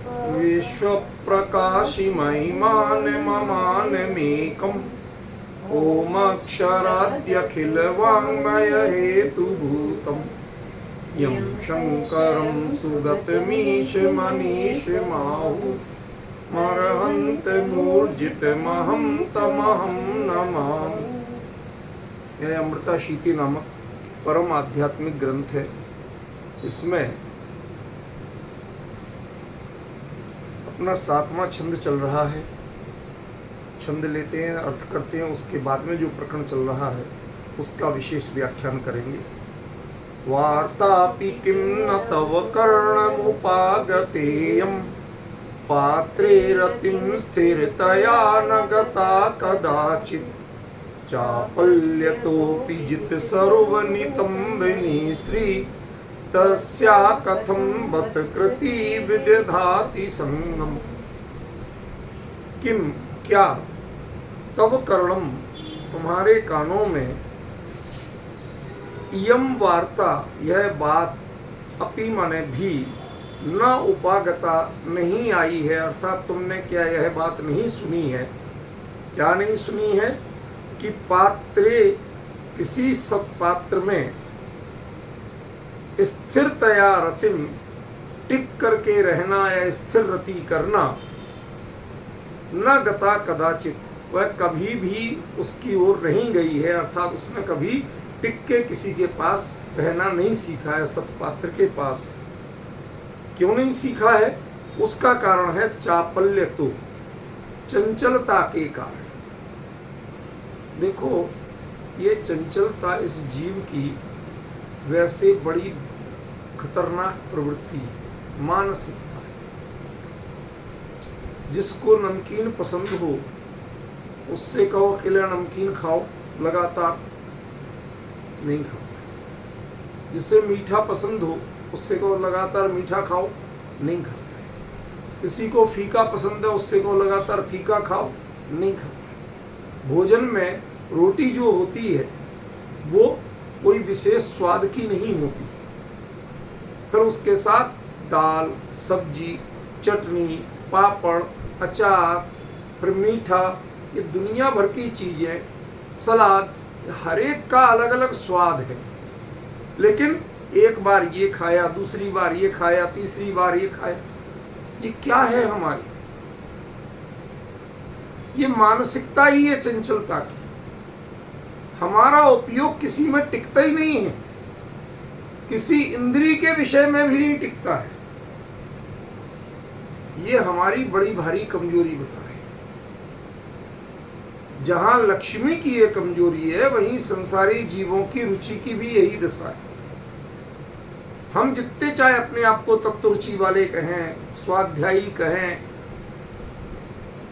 विश्वप्रकाशि महिमानममानमेकम् ओमक्षराद्यखिलवाङ्मयहेतुभूतम् यं शङ्करं सुगतमीशमनीषमाहुमर्हन्तमूर्जितमहं तमहं नमामि। यह अमृताशीति नामक परम आध्यात्मिक ग्रंथ है। इसमें अपना 7वां छंद चल रहा है। छंद लेते हैं, अर्थ करते हैं, उसके बाद में जो प्रकरण चल रहा है उसका विशेष व्याख्यान करेंगे। वार्तापि किं न तव कर्णमुपागतेयं पात्रे रतिं स्थिरतया न गता कदाचित् चापल्यतोऽपि जितसर्वनितम्बिनी श्री तस्या कथं बत कृति विदधाति संगम। किम क्या तव कर्णम तुम्हारे कानों में इयम वार्ता यह बात अपि माने भी न उपागता नहीं आई है, अर्थात तुमने क्या यह बात नहीं सुनी है। क्या नहीं सुनी है कि पात्रे किसी सत्पात्र में स्थिरतया रतिम टिक करके रहना या स्थिर रति करना न गता कदाचित वह कभी भी उसकी ओर नहीं गई है, अर्थात उसने कभी टिक के किसी के पास रहना नहीं सीखा है, सत्पात्र के पास। क्यों नहीं सीखा है? उसका कारण है चापल्य, तो चंचलता के कारण। देखो, ये चंचलता इस जीव की वैसे बड़ी खतरनाक प्रवृत्ति मानसिकता है। जिसको नमकीन पसंद हो उससे कहो अकेला नमकीन खाओ, लगातार नहीं खाओ। जिसे मीठा पसंद हो उससे कहो लगातार मीठा खाओ, नहीं खाओ। किसी को फीका पसंद है उससे कहो लगातार फीका खाओ, नहीं खाओ। भोजन में रोटी जो होती है वो कोई विशेष स्वाद की नहीं होती। फिर उसके साथ दाल, सब्जी, चटनी, पापड़, अचार, फिर मीठा, ये दुनिया भर की चीज़ें, सलाद, हर एक का अलग अलग स्वाद है। लेकिन एक बार ये खाया, दूसरी बार ये खाया, तीसरी बार ये खाया, ये क्या है हमारी? ये मानसिकता ही है चंचलता की। हमारा उपयोग किसी में टिकता ही नहीं है, किसी इंद्रिय के विषय में भी नहीं टिकता है। ये हमारी बड़ी भारी कमजोरी बता रही है। जहां लक्ष्मी की ये कमजोरी है वहीं संसारी जीवों की रुचि की भी यही दशा है। हम जितने चाहे अपने आप को तत्व रुचि वाले कहें, स्वाध्यायी कहें,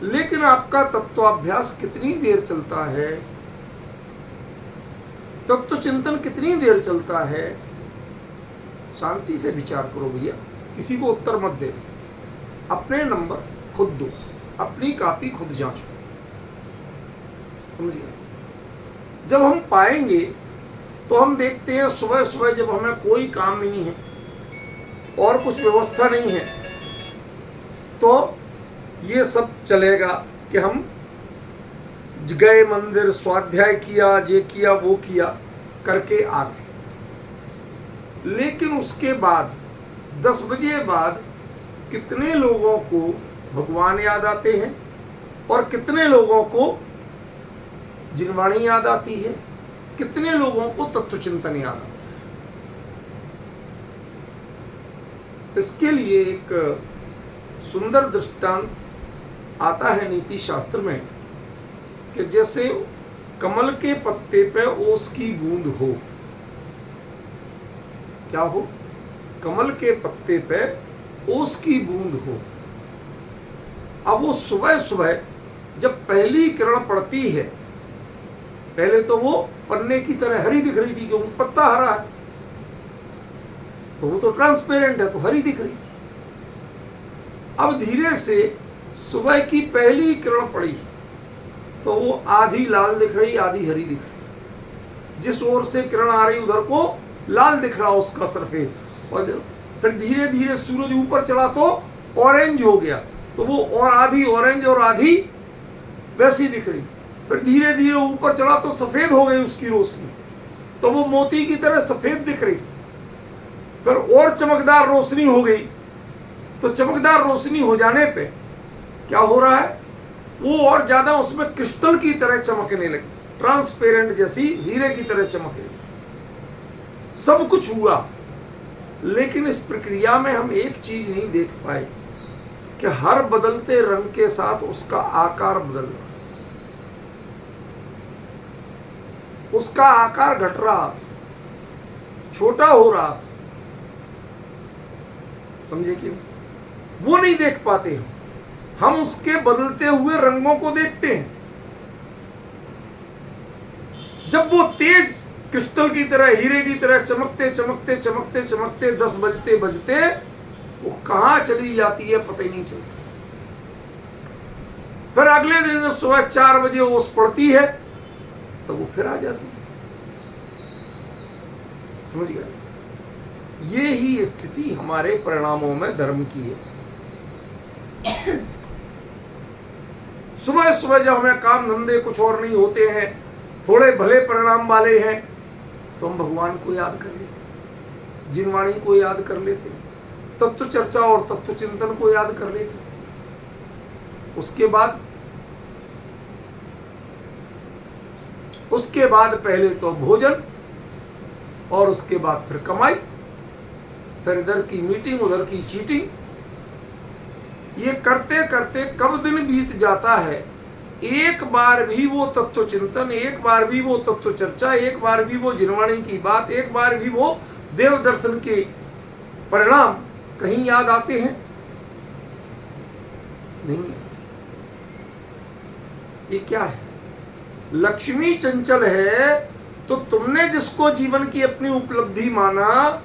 लेकिन आपका तत्वाभ्यास कितनी देर चलता है, तत्व चिंतन कितनी देर चलता है? शांति से विचार करो भैया, किसी को उत्तर मत दे। अपने नंबर खुद दो, अपनी कॉपी खुद जांचो, समझिए। जब हम पाएंगे तो हम देखते हैं सुबह सुबह जब हमें कोई काम नहीं है और कुछ व्यवस्था नहीं है तो ये सब चलेगा कि हम गए मंदिर, स्वाध्याय किया, ये किया, वो किया, करके आ गए। लेकिन उसके बाद 10 बजे बाद कितने लोगों को भगवान याद आते हैं और कितने लोगों को जिनवाणी याद आती है, कितने लोगों को तत्वचिंतन याद आता है। इसके लिए एक सुंदर दृष्टांत आता है नीति शास्त्र में कि जैसे कमल के पत्ते पे ओस की बूंद हो। क्या हो? कमल के पत्ते पे ओस की बूंद हो। अब वो सुबह सुबह जब पहली किरण पड़ती है, पहले तो वो पन्ने की तरह हरी दिख रही थी क्योंकि पत्ता हरा है, तो वो तो ट्रांसपेरेंट है, तो हरी दिख रही थी। अब धीरे से सुबह की पहली किरण पड़ी तो वो आधी लाल दिख रही, आधी हरी दिख रही। जिस ओर से किरण आ रही उधर को लाल दिख रहा उसका सरफेस, और फिर धीरे धीरे सूरज ऊपर चढ़ा तो ऑरेंज हो गया, तो वो और आधी ऑरेंज और आधी वैसी दिख रही। फिर धीरे धीरे ऊपर चढ़ा तो सफेद हो गई उसकी रोशनी, तो वो मोती की तरह सफेद दिख रही। फिर और चमकदार रोशनी हो गई, तो चमकदार रोशनी हो जाने पे क्या हो रहा है, वो और ज्यादा उसमें क्रिस्टल की तरह चमकने लगी, ट्रांसपेरेंट जैसी हीरे की तरह चमकने लगी। सब कुछ हुआ, लेकिन इस प्रक्रिया में हम एक चीज नहीं देख पाए कि हर बदलते रंग के साथ उसका आकार बदल रहा, उसका आकार घट रहा, छोटा हो रहा, समझे कि वो नहीं देख पाते हम उसके बदलते हुए रंगों को देखते हैं। जब वो तेज क्रिस्टल की तरह, हीरे की तरह चमकते चमकते चमकते चमकते 10 बजते बजते वो कहां चली जाती है पता ही नहीं चलता। फिर अगले दिन जब सुबह 4 बजे ओस पड़ती है तो वो फिर आ जाती है। समझ गए? ये ही स्थिति हमारे परिणामों में धर्म की है। सुबह सुबह जब हमें काम धंधे कुछ और नहीं होते हैं, थोड़े भले परिणाम वाले हैं, तो हम भगवान को याद कर लेते, जिनवाणी को याद कर लेते, तत्व चर्चा और तत्व चिंतन को याद कर लेते। उसके बाद पहले तो भोजन, और उसके बाद फिर कमाई, फिर इधर की मीटिंग उधर की चीटिंग। ये करते करते कब दिन बीत जाता है, एक बार भी वो तत्व चिंतन, एक बार भी वो तत्व चर्चा, एक बार भी वो जिनवाणी की बात, एक बार भी वो देव दर्शन के परिणाम कहीं याद आते हैं? नहीं। ये क्या है? लक्ष्मी चंचल है, तो तुमने जिसको जीवन की अपनी उपलब्धि माना,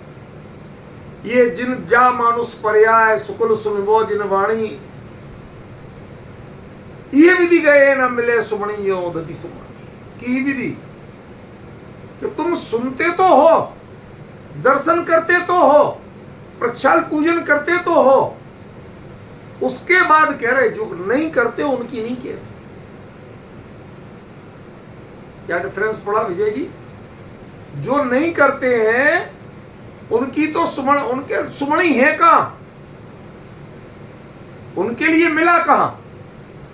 ये जिन जा मानुष पर्याय सुकुल सुनबो जिन वाणी, ये विधि गए न मिले सुमणी यो दति सुमन की विधि, कि तुम सुनते तो हो, दर्शन करते तो हो, प्रक्षाल पूजन करते तो हो, उसके बाद कह रहे जो नहीं करते उनकी नहीं कह रहे। क्या डिफरेंस पड़ा विजय जी? जो नहीं करते हैं उनकी तो सुमण, उनके सुमणी है कहां, उनके लिए मिला कहां?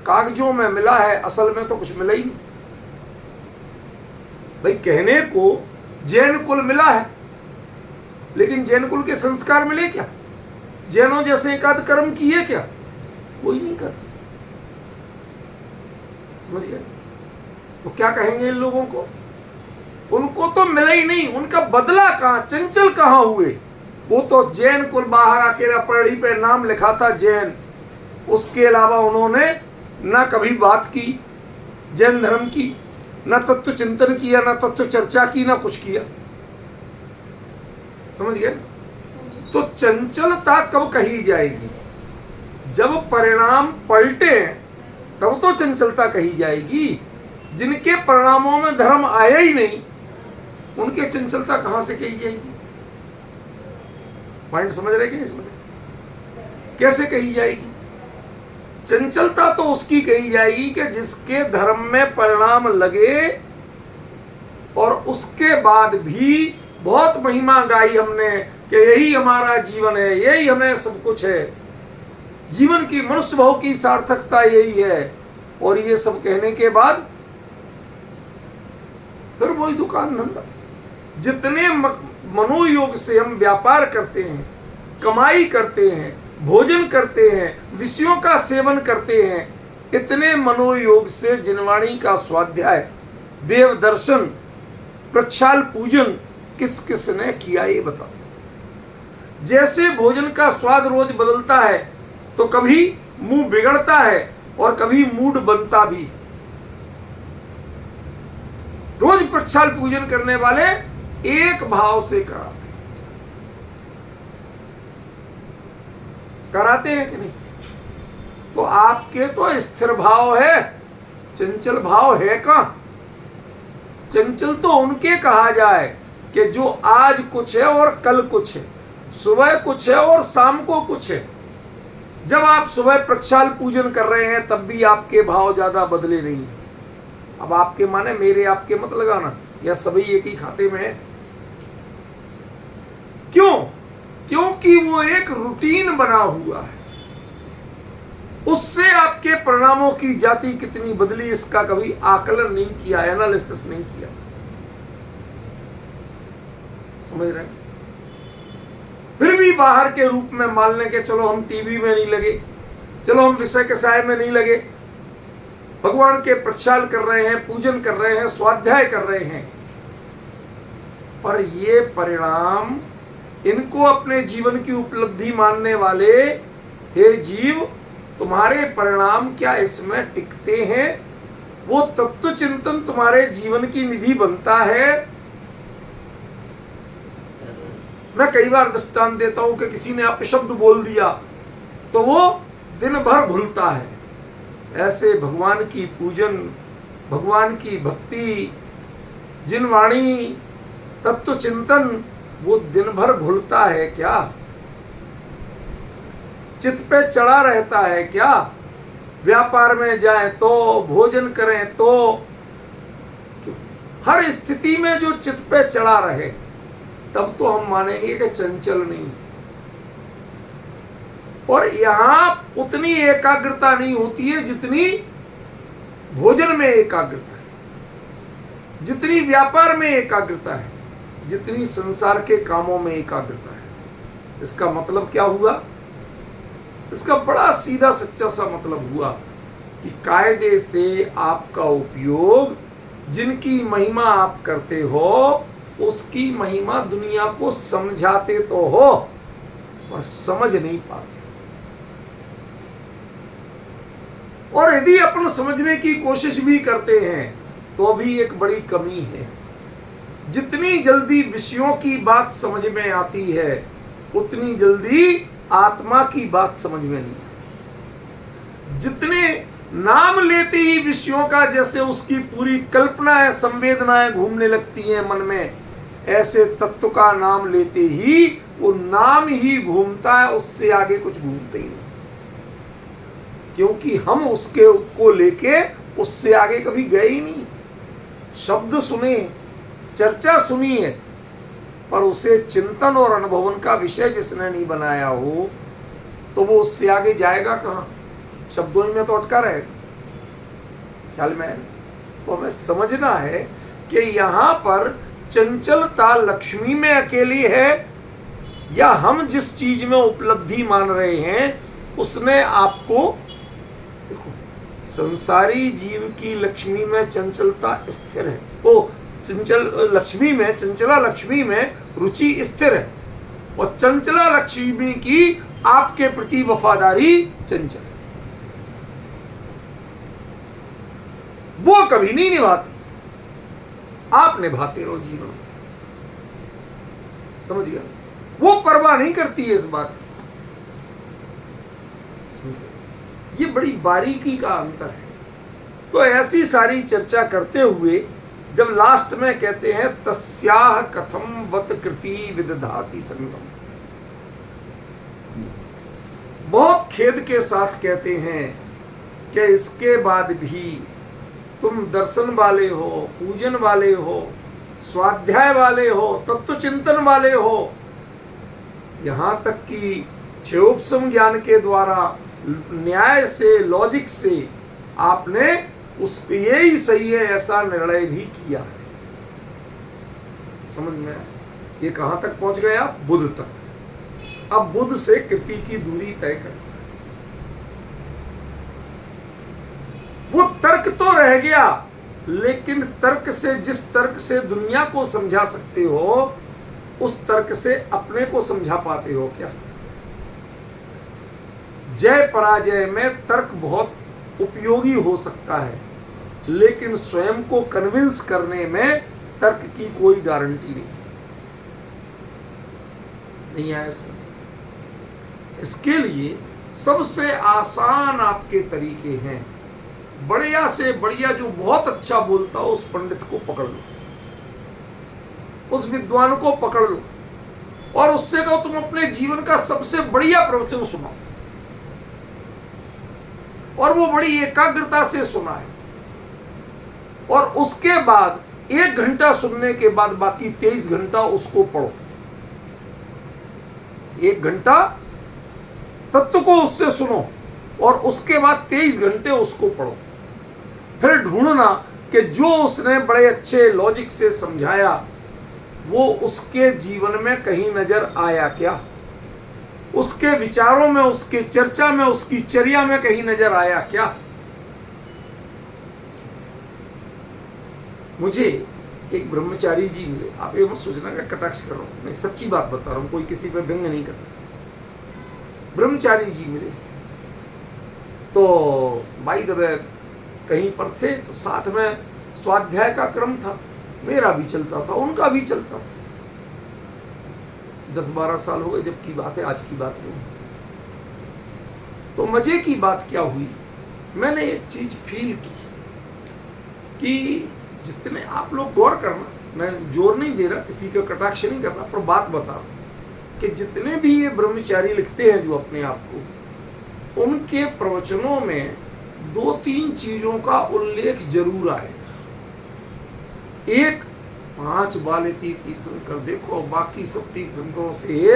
कागजों में मिला है, असल में तो कुछ मिला ही नहीं। भाई कहने को जैन कुल मिला है, लेकिन जैन कुल के संस्कार मिले क्या? जैनों जैसे एकाध कर्म किए क्या? कोई नहीं करता। समझ गए? तो क्या कहेंगे इन लोगों को? उनको तो मिला ही नहीं, उनका बदला कहां, चंचल कहां हुए? वो तो जैन कुल, बाहर अकेला पढ़ी पे नाम लिखा था जैन, उसके अलावा उन्होंने ना कभी बात की जैन धर्म की, ना तत्व चिंतन किया, ना तत्व चर्चा की, ना कुछ किया। समझ गए? तो चंचलता कब कही जाएगी? जब परिणाम पलटे तब तो चंचलता कही जाएगी। जिनके परिणामों में धर्म आया ही नहीं, उनके चंचलता कहां से कही जाएगी? पॉइंट समझ रहे कि नहीं समझ रहे? कैसे कही जाएगी? चंचलता तो उसकी कही जाएगी कि जिसके धर्म में परिणाम लगे और उसके बाद भी बहुत महिमा गाई हमने कि यही हमारा जीवन है, यही हमें सब कुछ है, जीवन की मनुष्य भाव की सार्थकता यही है, और ये सब कहने के बाद फिर वही दुकान धंधा। जितने मनोयोग से हम व्यापार करते हैं, कमाई करते हैं, भोजन करते हैं, विषयों का सेवन करते हैं, इतने मनोयोग से जिनवाणी का स्वाध्याय, देव दर्शन, प्रक्षाल पूजन किस किस ने किया ये बता। जैसे भोजन का स्वाद रोज बदलता है, तो कभी मुंह बिगड़ता है और कभी मूड बनता भी। रोज प्रक्षाल पूजन करने वाले एक भाव से कराते हैं कि नहीं? तो आपके तो स्थिर भाव है, चंचल भाव है कहां? चंचल तो उनके कहा जाए कि जो आज कुछ है और कल कुछ है, सुबह कुछ है और शाम को कुछ है। जब आप सुबह प्रक्षाल पूजन कर रहे हैं तब भी आपके भाव ज्यादा बदले नहीं। अब आपके माने मेरे आपके मत लगाना, या सभी एक ही खाते में है। क्यों? क्योंकि वो एक रूटीन बना हुआ है, उससे आपके परिणामों की जाति कितनी बदली इसका कभी आकलन नहीं किया, एनालिसिस नहीं किया। समझ रहे हैं? फिर भी बाहर के रूप में मान लें कि चलो हम टीवी में नहीं लगे, चलो हम विषय के साय में नहीं लगे, भगवान के प्रक्षाल कर रहे हैं, पूजन कर रहे हैं, स्वाध्याय कर रहे हैं, पर ये परिणाम इनको अपने जीवन की उपलब्धि मानने वाले, हे जीव तुम्हारे परिणाम क्या इसमें टिकते हैं? वो तत्व चिंतन तुम्हारे जीवन की निधि बनता है। मैं कई बार दृष्टांत देता हूं कि किसी ने अपशब्द बोल दिया तो वो दिन भर भूलता है। ऐसे भगवान की पूजन, भगवान की भक्ति, जिन वाणी, तत्व चिंतन, वो दिन भर भूलता है क्या? चित पे चढ़ा रहता है क्या? व्यापार में जाए तो, भोजन करें तो, हर स्थिति में जो चित पे चढ़ा रहे, तब तो हम मानेंगे कि चंचल नहीं। और यहां उतनी एकाग्रता नहीं होती है जितनी भोजन में एकाग्रता है, जितनी व्यापार में एकाग्रता है, जितनी संसार के कामों में एकाग्रता है। इसका मतलब क्या हुआ? इसका बड़ा सीधा सच्चा सा मतलब हुआ कि कायदे से आपका उपयोग, जिनकी महिमा आप करते हो उसकी महिमा दुनिया को समझाते तो हो, पर समझ नहीं पाते। और यदि अपन समझने की कोशिश भी करते हैं तो भी एक बड़ी कमी है। जितनी जल्दी विषयों की बात समझ में आती है उतनी जल्दी आत्मा की बात समझ में नहीं आती। जितने नाम लेते ही विषयों का जैसे उसकी पूरी कल्पना है, संवेदनाएं घूमने लगती हैं मन में, ऐसे तत्व का नाम लेते ही वो नाम ही घूमता है, उससे आगे कुछ घूमते ही नहीं। क्योंकि हम उसके को लेके उससे आगे कभी गए ही नहीं। शब्द सुने, चर्चा सुनी है, पर उसे चिंतन और अनुभवन का विषय जिसने नहीं बनाया हो तो वो उससे आगे जाएगा कहाँ? शब्दों ही में तो अटका रहेगा। ख्याल में? तो हमें समझना है कि यहाँ पर चंचलता लक्ष्मी में अकेली है, या हम जिस चीज में उपलब्धि मान रहे हैं उसने आपको, देखो संसारी जीव की लक्ष्मी में चंचलता स्थिर है, वो चंचल लक्ष्मी में, चंचला लक्ष्मी में रुचि स्थिर है, और चंचला लक्ष्मी की आपके प्रति वफादारी चंचल, वो कभी नहीं निभाती, आप निभाते रहो जीवन। समझ गया? वो परवाह नहीं करती है इस बात की। समझ गया? ये बड़ी बारीकी का अंतर है। तो ऐसी सारी चर्चा करते हुए जब लास्ट में कहते हैं तस्याह कथम वत कृति विदधाति संगम, बहुत खेद के साथ कहते हैं कि इसके बाद भी तुम दर्शन वाले हो, पूजन वाले हो, स्वाध्याय वाले हो, तत्व चिंतन वाले हो, यहां तक कि क्षयोपम ज्ञान के द्वारा न्याय से, लॉजिक से आपने उस पे यही सही है ऐसा निर्णय भी किया है। समझ में? ये कहां तक पहुंच गया? बुद्ध तक। अब बुद्ध से कृति की दूरी तय कर, वो तर्क तो रह गया, लेकिन तर्क से, जिस तर्क से दुनिया को समझा सकते हो उस तर्क से अपने को समझा पाते हो क्या? जय पराजय में तर्क बहुत उपयोगी हो सकता है, लेकिन स्वयं को कन्विंस करने में तर्क की कोई गारंटी नहीं है इसमें। इसके लिए सबसे आसान आपके तरीके हैं, बढ़िया से बढ़िया जो बहुत अच्छा बोलता हो उस पंडित को पकड़ लो, उस विद्वान को पकड़ लो और उससे कहो तुम अपने जीवन का सबसे बढ़िया प्रवचन सुनाओ। और वो बड़ी एकाग्रता से सुना है, और उसके बाद 1 घंटा सुनने के बाद बाकी 23 घंटा उसको पढ़ो। 1 घंटा तत्व को उससे सुनो और उसके बाद 23 घंटे उसको पढ़ो। फिर ढूंढना कि जो उसने बड़े अच्छे लॉजिक से समझाया वो उसके जीवन में कहीं नजर आया क्या, उसके विचारों में, उसके चर्चा में, उसकी चर्या में कहीं नजर आया क्या। मुझे एक ब्रह्मचारी जी मिले, आप ये मत सोचना कि कटाक्ष कर रहा हूं, मैं सच्ची बात बता रहा हूं, कोई किसी पे व्यंग नहीं कर रहा। ब्रह्मचारी जी मिले तो भाई दबे कहीं पर थे, तो साथ में स्वाध्याय का क्रम था, मेरा भी चलता था, उनका भी चलता था। 10-12 साल हो गए जब की बात है, आज की बात नहीं। तो मजे की बात क्या हुई, मैंने एक चीज फील की कि जितने आप लोग गौर करना, मैं जोर नहीं दे रहा, किसी का कटाक्ष नहीं कर रहा, पर बात बता रहा कि जितने भी ये ब्रह्मचारी लिखते हैं जो अपने आप को, उनके प्रवचनों में 2-3 चीजों का उल्लेख जरूर आएगा। एक, 5 वाले तीर्थंकर देखो, बाकी सब तीर्थंकरों से ये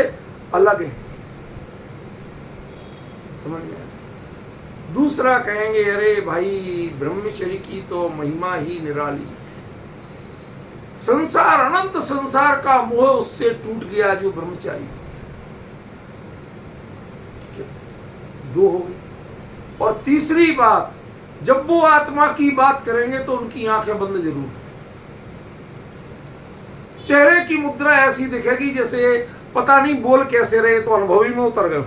अलग है, समझ में आया। दूसरा कहेंगे अरे भाई ब्रह्मचर्य की तो महिमा ही निराली है, संसार, अनंत संसार का मोह उससे टूट गया जो ब्रह्मचारी। 2 हो गई। और तीसरी बात, जब वो आत्मा की बात करेंगे तो उनकी आंखें बंद जरूर, चेहरे की मुद्रा ऐसी दिखेगी जैसे पता नहीं बोल कैसे रहे, तो अनुभवी में उतर गए,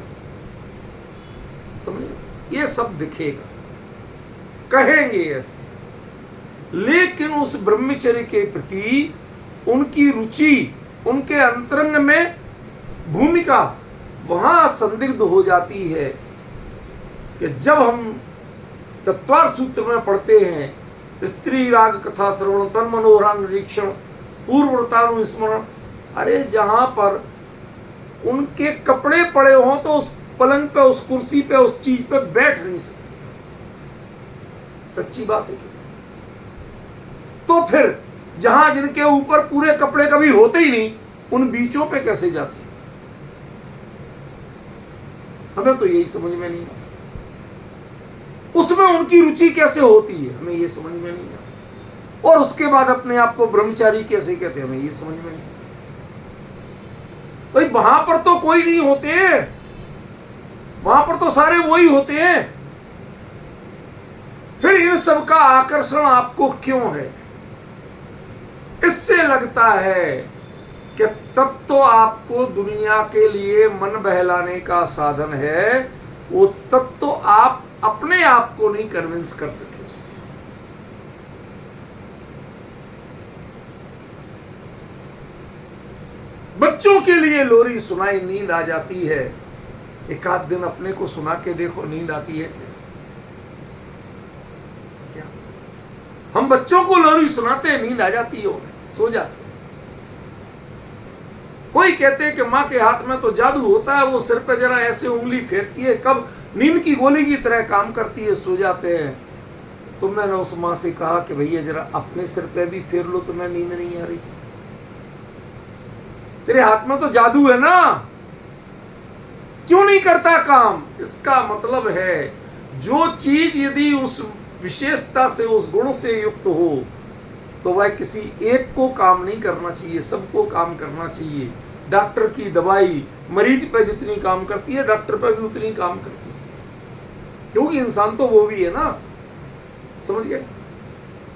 समझे, ये सब दिखेगा, कहेंगे ऐसे। लेकिन उस ब्रह्मचर्य के प्रति उनकी रुचि, उनके अंतरंग में भूमिका वहां संदिग्ध हो जाती है कि जब हम तत्वार्थ सूत्र में पढ़ते हैं, स्त्री राग कथा श्रवण, तन मनोहरांग निरीक्षण, पूर्वव्रतानुस्मरण, अरे जहां पर उनके कपड़े पड़े हों तो उस पलंग पे, उस कुर्सी पे, उस चीज पे बैठ नहीं सकते। सच्ची बात है कि तो फिर जहां जिनके ऊपर पूरे कपड़े कभी होते ही नहीं, उन बीचों पे कैसे जाते? हमें तो यही समझ में नहीं आता। उसमें उनकी रुचि कैसे होती है, हमें ये समझ में नहीं आता। और उसके बाद अपने आप को ब्रह्मचारी कैसे कहते हैं, हमें ये समझ में नहीं। भाई वहां पर तो कोई नहीं होते, वहां पर तो सारे वही होते हैं, फिर इन सब का आकर्षण आपको क्यों है? इससे लगता है कि तत्व आपको दुनिया के लिए मन बहलाने का साधन है, वो तत्व आप अपने आप को नहीं कन्विंस कर सके उससे। बच्चों के लिए लोरी सुनाई, नींद आ जाती है, एक आध दिन अपने को सुना के देखो, नींद आती है क्या? हम बच्चों को लोरी सुनाते हैं, नींद आ जाती है, सो जाते। कोई कहते हैं कि माँ के हाथ में तो जादू होता है, वो सिर पे जरा ऐसे उंगली फेरती है, कब नींद की गोली की तरह काम करती है, सो जाते हैं। तो मैंने उस माँ से कहा कि भैया जरा अपने सिर पे भी फेर लो, तुम्हें नींद नहीं आ रही? तेरे हाथ में तो जादू है ना, क्यों नहीं करता काम? इसका मतलब है जो चीज यदि उस विशेषता से, उस गुण से युक्त हो, तो वह किसी एक को काम नहीं करना चाहिए, सबको काम करना चाहिए। डॉक्टर की दवाई मरीज पे जितनी काम करती है, डॉक्टर पे भी उतनी काम करती है, क्योंकि इंसान तो वो भी है ना, समझ गए?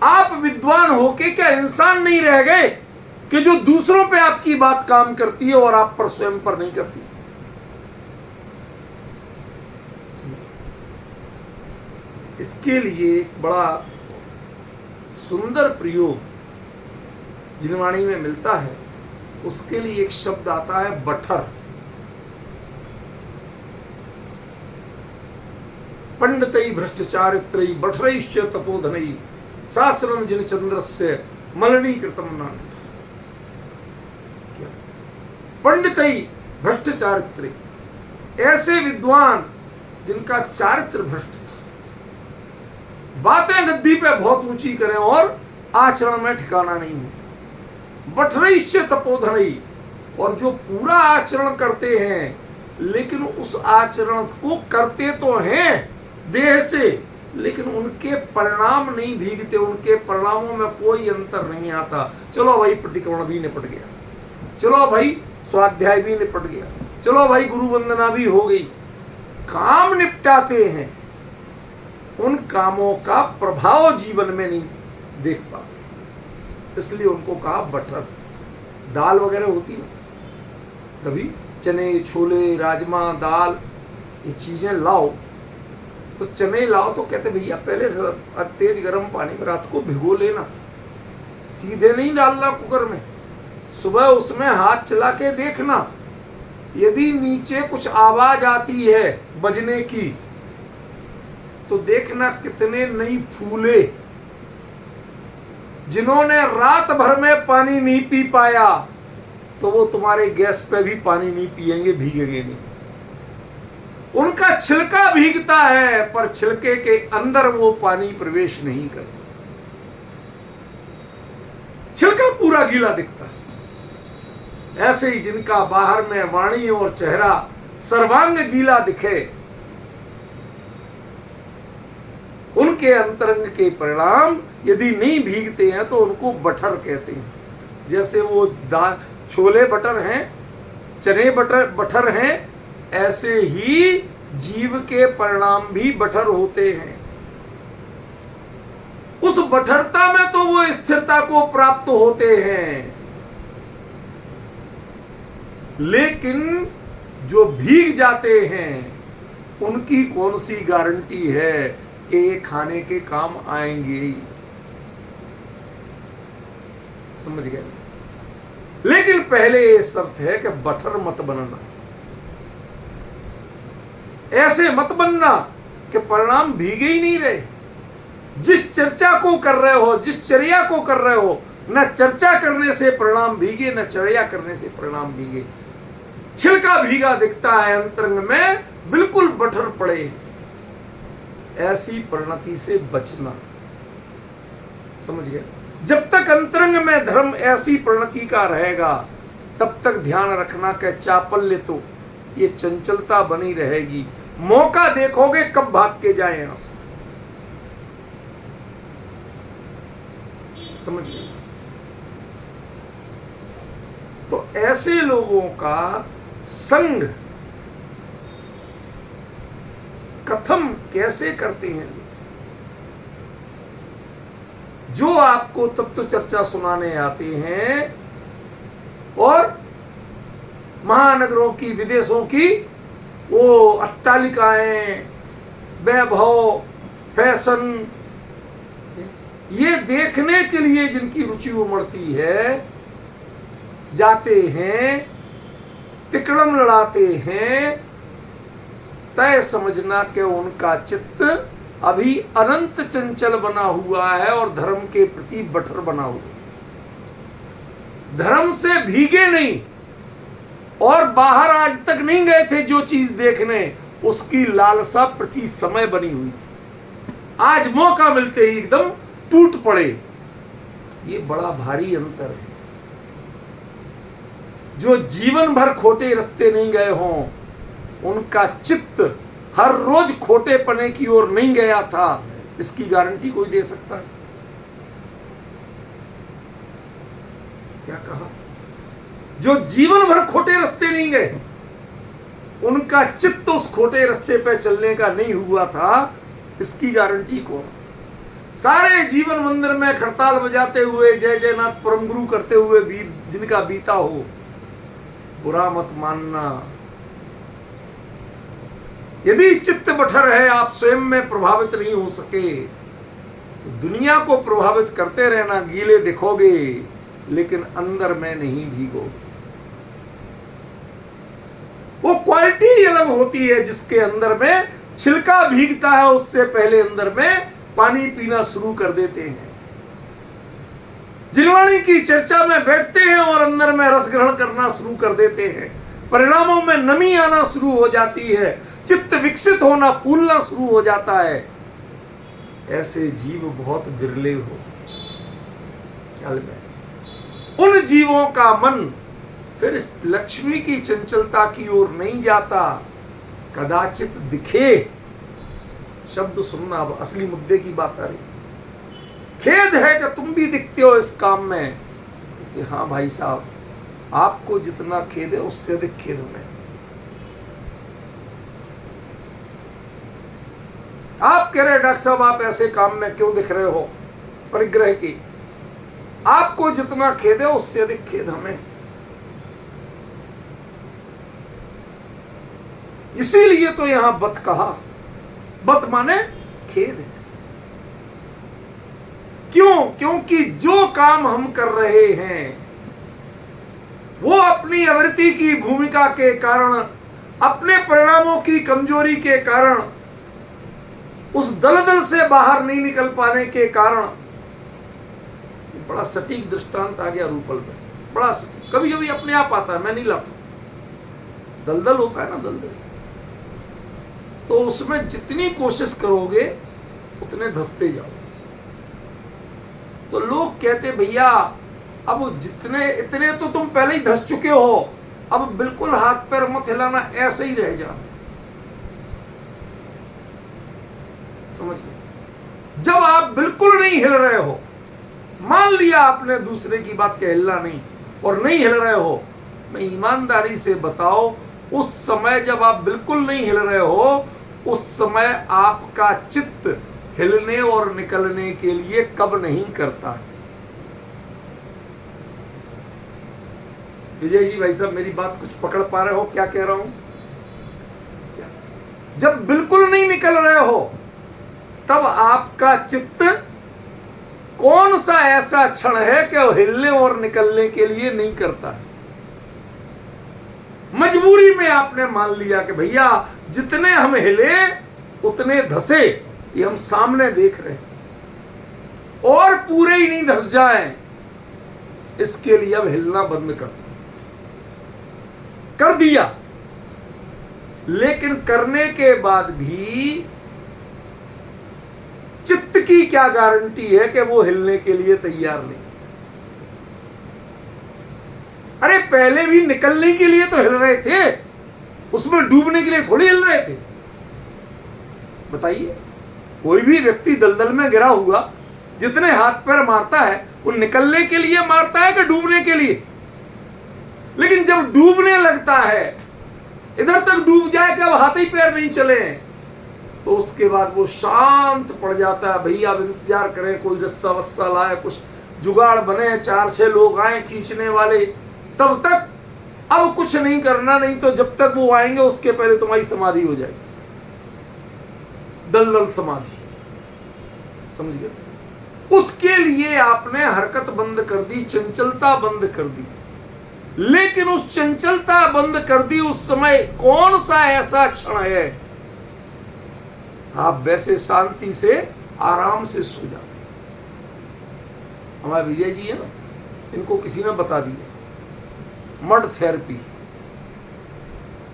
आप विद्वान होके क्या इंसान नहीं रह गए कि जो दूसरों पे आपकी बात काम करती है और आप पर स्वयं पर नहीं करती? इसके लिए एक बड़ा सुंदर प्रयोग जिनवाणी में मिलता है, उसके लिए एक शब्द आता है बठर। पंडितई भ्रष्टाचारित्रई बठरैश्च तपोधनई शास्त्रम जिन चंद्रस्य मलिनीकृतम नान्यथा। पंडितई भ्रष्टाचारित्रई, ऐसे विद्वान जिनका चारित्र भ्रष्ट था, बातें गद्दी पे बहुत ऊंची करें और आचरण में ठिकाना नहीं हो। बठरईश्च तपोधनई, और जो पूरा आचरण करते हैं लेकिन उस आचरण को करते तो हैं देह से, लेकिन उनके परिणाम नहीं भीगते, उनके परिणामों में कोई अंतर नहीं आता। चलो भाई प्रतिक्रमण भी निपट गया, चलो भाई स्वाध्याय भी निपट गया, चलो भाई गुरु वंदना भी हो गई, काम निपटाते हैं, उन कामों का प्रभाव जीवन में नहीं देख पाते, इसलिए उनको कहा बटर। दाल वगैरह होती ना, कभी चने छोले राजमा दाल ये चीजें लाओ, तो चने लाओ तो कहते भैया पहले तेज गर्म पानी में रात को भिगो लेना, सीधे नहीं डालना कुकर में, सुबह उसमें हाथ चला के देखना, यदि नीचे कुछ आवाज आती है बजने की तो देखना कितने नहीं फूले। जिन्होंने रात भर में पानी नहीं पी पाया तो वो तुम्हारे गैस पे भी पानी नहीं पिएंगे, भीगेंगे नहीं। उनका छिलका भीगता है पर छिलके के अंदर वो पानी प्रवेश नहीं करता, छिलका पूरा गीला दिखता है। ऐसे ही जिनका बाहर में वाणी और चेहरा सर्वांग गीला दिखे, उनके अंतरंग के परिणाम यदि नहीं भीगते हैं तो उनको बटर कहते हैं। जैसे वो छोले बटर हैं, चने बटर हैं, ऐसे ही जीव के परिणाम भी बटर होते हैं। उस बठरता में तो वो स्थिरता को प्राप्त होते हैं, लेकिन जो भीग जाते हैं उनकी कौन सी गारंटी है कि ये खाने के काम आएंगे ही। समझ गए? लेकिन पहले ये शर्त है कि बटर मत बनना, ऐसे मत बनना कि परिणाम भीगे ही नहीं रहे। जिस चर्चा को कर रहे हो, जिस चर्या को कर रहे हो, न चर्चा करने से परिणाम भीगे न चर्या करने से परिणाम भीगे। छिलका भीगा दिखता है, अंतरंग में बिल्कुल बटर पड़े, ऐसी परिणति से बचना। समझ गए? जब तक अंतरंग में धर्म ऐसी परिणति का रहेगा तब तक ध्यान रखना कि चापल्य तो ये चंचलता बनी रहेगी। मौका देखोगे कब भाग के जाए यहां से। समझ गए? तो ऐसे लोगों का संग कथम कैसे करते हैं? जो आपको तत्व चर्चा सुनाने आते हैं और महानगरों की विदेशों की वो अट्टालिकाएं, वैभव, फैशन, ये देखने के लिए जिनकी रुचि उमड़ती है, जाते हैं, तिकड़म लड़ाते हैं, तय समझना कि उनका चित्त अभी अनंत चंचल बना हुआ है और धर्म के प्रति बटर बना हुआ। धर्म से भीगे नहीं और बाहर आज तक नहीं गए थे जो चीज देखने, उसकी लालसा प्रति समय बनी हुई थी। आज मौका मिलते ही एकदम टूट पड़े। ये बड़ा भारी अंतर है। जो जीवन भर खोटे रास्ते नहीं गए हों, उनका चित्त हर रोज खोटे पने की ओर नहीं गया था, इसकी गारंटी कोई दे सकता है? क्या कहा? जो जीवन भर खोटे रास्ते नहीं गए, उनका चित्त उस खोटे रास्ते पे चलने का नहीं हुआ था, इसकी गारंटी कौन? सारे जीवन मंदिर में खड़ताल बजाते हुए जय जयनाथ परम गुरु करते हुए भी जिनका बीता हो, बुरा मत मानना। यदि चित्त बठर है, आप स्वयं में प्रभावित नहीं हो सके, तो दुनिया को प्रभावित करते रहना, गीले दिखोगे लेकिन अंदर में नहीं भीगोगे। वो क्वालिटी अलग होती है जिसके अंदर में छिलका भीगता है, उससे पहले अंदर में पानी पीना शुरू कर देते हैं। जिनवाणी की चर्चा में बैठते हैं और अंदर में रस ग्रहण करना शुरू कर देते हैं, परिणामों में नमी आना शुरू हो जाती है, चित्त विकसित होना, फूलना शुरू हो जाता है। ऐसे जीव बहुत विरले होते। ख्याल में उन जीवों का मन फिर इस लक्ष्मी की चंचलता की ओर नहीं जाता। कदाचित दिखे, शब्द सुनना, अब असली मुद्दे की बात आ रही। खेद है कि तुम भी दिखते हो इस काम में। कि हाँ भाई साहब, आपको जितना खेद है उससे अधिक खेद में। आप कह रहे डॉक्टर साहब आप ऐसे काम में क्यों दिख रहे हो परिग्रह की, आपको जितना खेद है उससे अधिक खेद हमें। इसीलिए तो यहां बत कहा। बत माने खेद है। क्यों? क्योंकि जो काम हम कर रहे हैं वो अपनी आवृत्ति की भूमिका के कारण, अपने परिणामों की कमजोरी के कारण, उस दलदल से बाहर नहीं निकल पाने के कारण। बड़ा सटीक दृष्टांत आ गया रूपल में, बड़ा सटीक। कभी कभी अपने आप आता है, मैं नहीं लाता। दलदल होता है ना, दलदल, तो उसमें जितनी कोशिश करोगे उतने धंसते जाओ। तो लोग कहते भैया अब जितने इतने तो तुम पहले ही धंस चुके हो, अब बिल्कुल हाथ पैर मत हिलाना, ऐसे ही रह जाना। समझ गए? जब आप बिल्कुल नहीं हिल रहे हो, मान लिया आपने दूसरे की बात के हिलना नहीं और नहीं हिल रहे हो, मैं ईमानदारी से बताओ, उस समय जब आप बिल्कुल नहीं हिल रहे हो, उस समय आपका चित्त हिलने और निकलने के लिए कब नहीं करता? विजय जी, भाई साहब, मेरी बात कुछ पकड़ पा रहे हो क्या कह रहा हूं? क्या? जब बिल्कुल नहीं निकल रहे हो तब आपका चित्त कौन सा ऐसा क्षण है कि वो हिलने और निकलने के लिए नहीं करता? मजबूरी में आपने मान लिया कि भैया जितने हम हिले उतने धसे, ये हम सामने देख रहे हैं, और पूरे ही नहीं धस जाएं, इसके लिए अब हिलना बंद कर दिया। लेकिन करने के बाद भी चित्त की क्या गारंटी है कि वो हिलने के लिए तैयार नहीं? अरे पहले भी निकलने के लिए तो हिल रहे थे, उसमें डूबने के लिए थोड़ी हिल रहे थे। बताइए, कोई भी व्यक्ति दलदल में गिरा हुआ जितने हाथ पैर मारता है वो निकलने के लिए मारता है कि डूबने के लिए? लेकिन जब डूबने लगता है, इधर तक डूब जाए कि अब हाथ ही पैर नहीं चले, तो उसके बाद वो शांत पड़ जाता है। भैया अब इंतजार करें, कोई रस्सा वस्सा लाए, कुछ जुगाड़ बने, 4-6 लोग आए खींचने वाले, तब तक अब कुछ नहीं करना, नहीं तो जब तक वो आएंगे उसके पहले तुम्हारी समाधि हो जाएगी, दलदल समाधि। समझ गए? उसके लिए आपने हरकत बंद कर दी, चंचलता बंद कर दी। लेकिन उस चंचलता बंद कर दी उस समय कौन सा ऐसा क्षण है आप वैसे शांति से आराम से सो जाते? हमारे विजय जी है ना, इनको किसी ने बता दिया मड थेरेपी।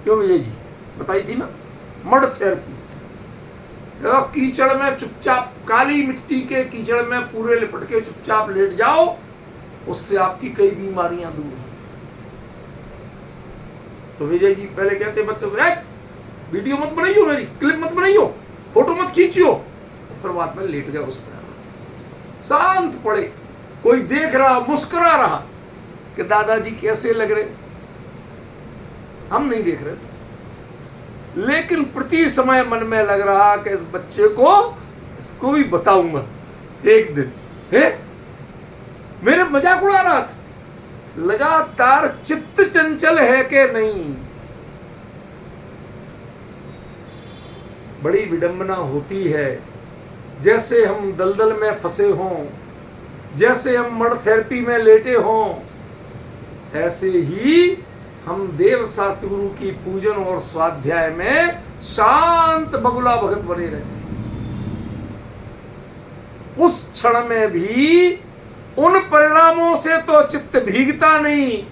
क्यों विजय जी? बताई थी ना, मड थेरेपी। कीचड़ में चुपचाप, काली मिट्टी के कीचड़ में पूरे लिपट के चुपचाप लेट जाओ, उससे आपकी कई बीमारियां दूर हैं। तो विजय जी पहले कहते बच्चों से, वीडियो मत बनाइयो, मेरी क्लिप मत बनाइयो, फोटो मत खींचियो। फिर बाद में लेट गया उस पर, शांत पड़े, कोई देख रहा, मुस्कुरा रहा कि दादाजी कैसे लग रहे। हम नहीं देख रहे थे, लेकिन प्रति समय मन में लग रहा कि इस बच्चे को, इसको भी बताऊंगा एक दिन। है मेरे मजाक उड़ा रहा था। लगातार चित्त चंचल है कि नहीं? बड़ी विडंबना होती है। जैसे हम दलदल में फंसे हों, जैसे हम मड थेरेपी में लेटे हों, ऐसे ही हम देव शास्त्र गुरु की पूजन और स्वाध्याय में शांत बगुला भगत बने रहते। उस क्षण में भी उन परिणामों से तो चित्त भीगता नहीं,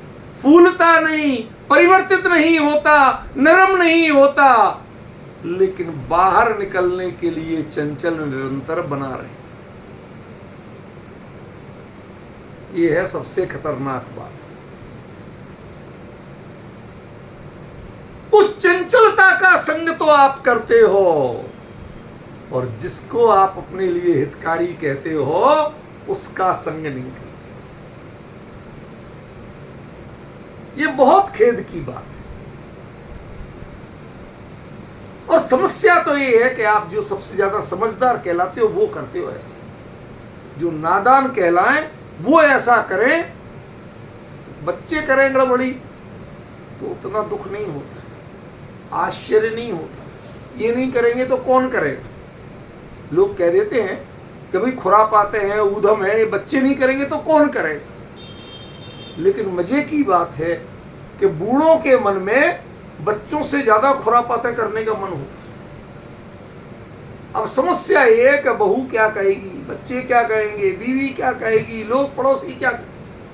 फूलता नहीं, परिवर्तित नहीं होता, नरम नहीं होता, लेकिन बाहर निकलने के लिए चंचल निरंतर बना रहे। ये है सबसे खतरनाक बात। उस चंचलता का संग तो आप करते हो, और जिसको आप अपने लिए हितकारी कहते हो उसका संग नहीं करते। ये बहुत खेद की बात है। और समस्या तो ये है कि आप जो सबसे ज्यादा समझदार कहलाते हो वो करते हो ऐसा, जो नादान कहलाएं वो ऐसा करें। बच्चे करें गड़बड़ी तो उतना दुख नहीं होता, आश्चर्य नहीं होता। ये नहीं करेंगे तो कौन करेगा? लोग कह देते हैं कि भाई खुरापाते हैं, ऊधम है, ये बच्चे नहीं करेंगे तो कौन करेगा? लेकिन मजे की बात है कि बूढ़ों के मन में बच्चों से ज्यादा खुरापाते करने का मन होता है। अब समस्या ये है कि बहू क्या कहेगी, बच्चे क्या कहेंगे, बीवी क्या कहेगी, लोग पड़ोसी क्या,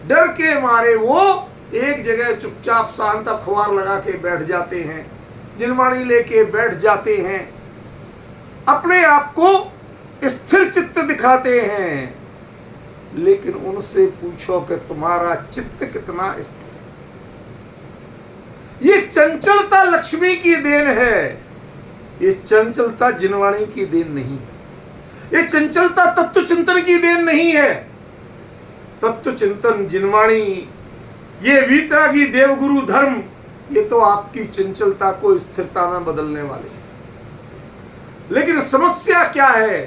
डर के मारे वो एक जगह चुपचाप शांत अखबार लगा के बैठ जाते हैं, जिनवाणी लेके बैठ जाते हैं, अपने आप को स्थिर चित्त दिखाते हैं। लेकिन उनसे पूछो कि तुम्हारा चित्त कितना स्थिर? ये चंचलता लक्ष्मी की देन है, ये चंचलता जिनवाणी की देन नहीं। ये चंचलता तत्व चिंतन की देन नहीं है। तत्व चिंतन, जिनवाणी, ये वीतरागी, देवगुरु, धर्म, ये तो आपकी चंचलता को स्थिरता में बदलने वाले हैं। लेकिन समस्या क्या है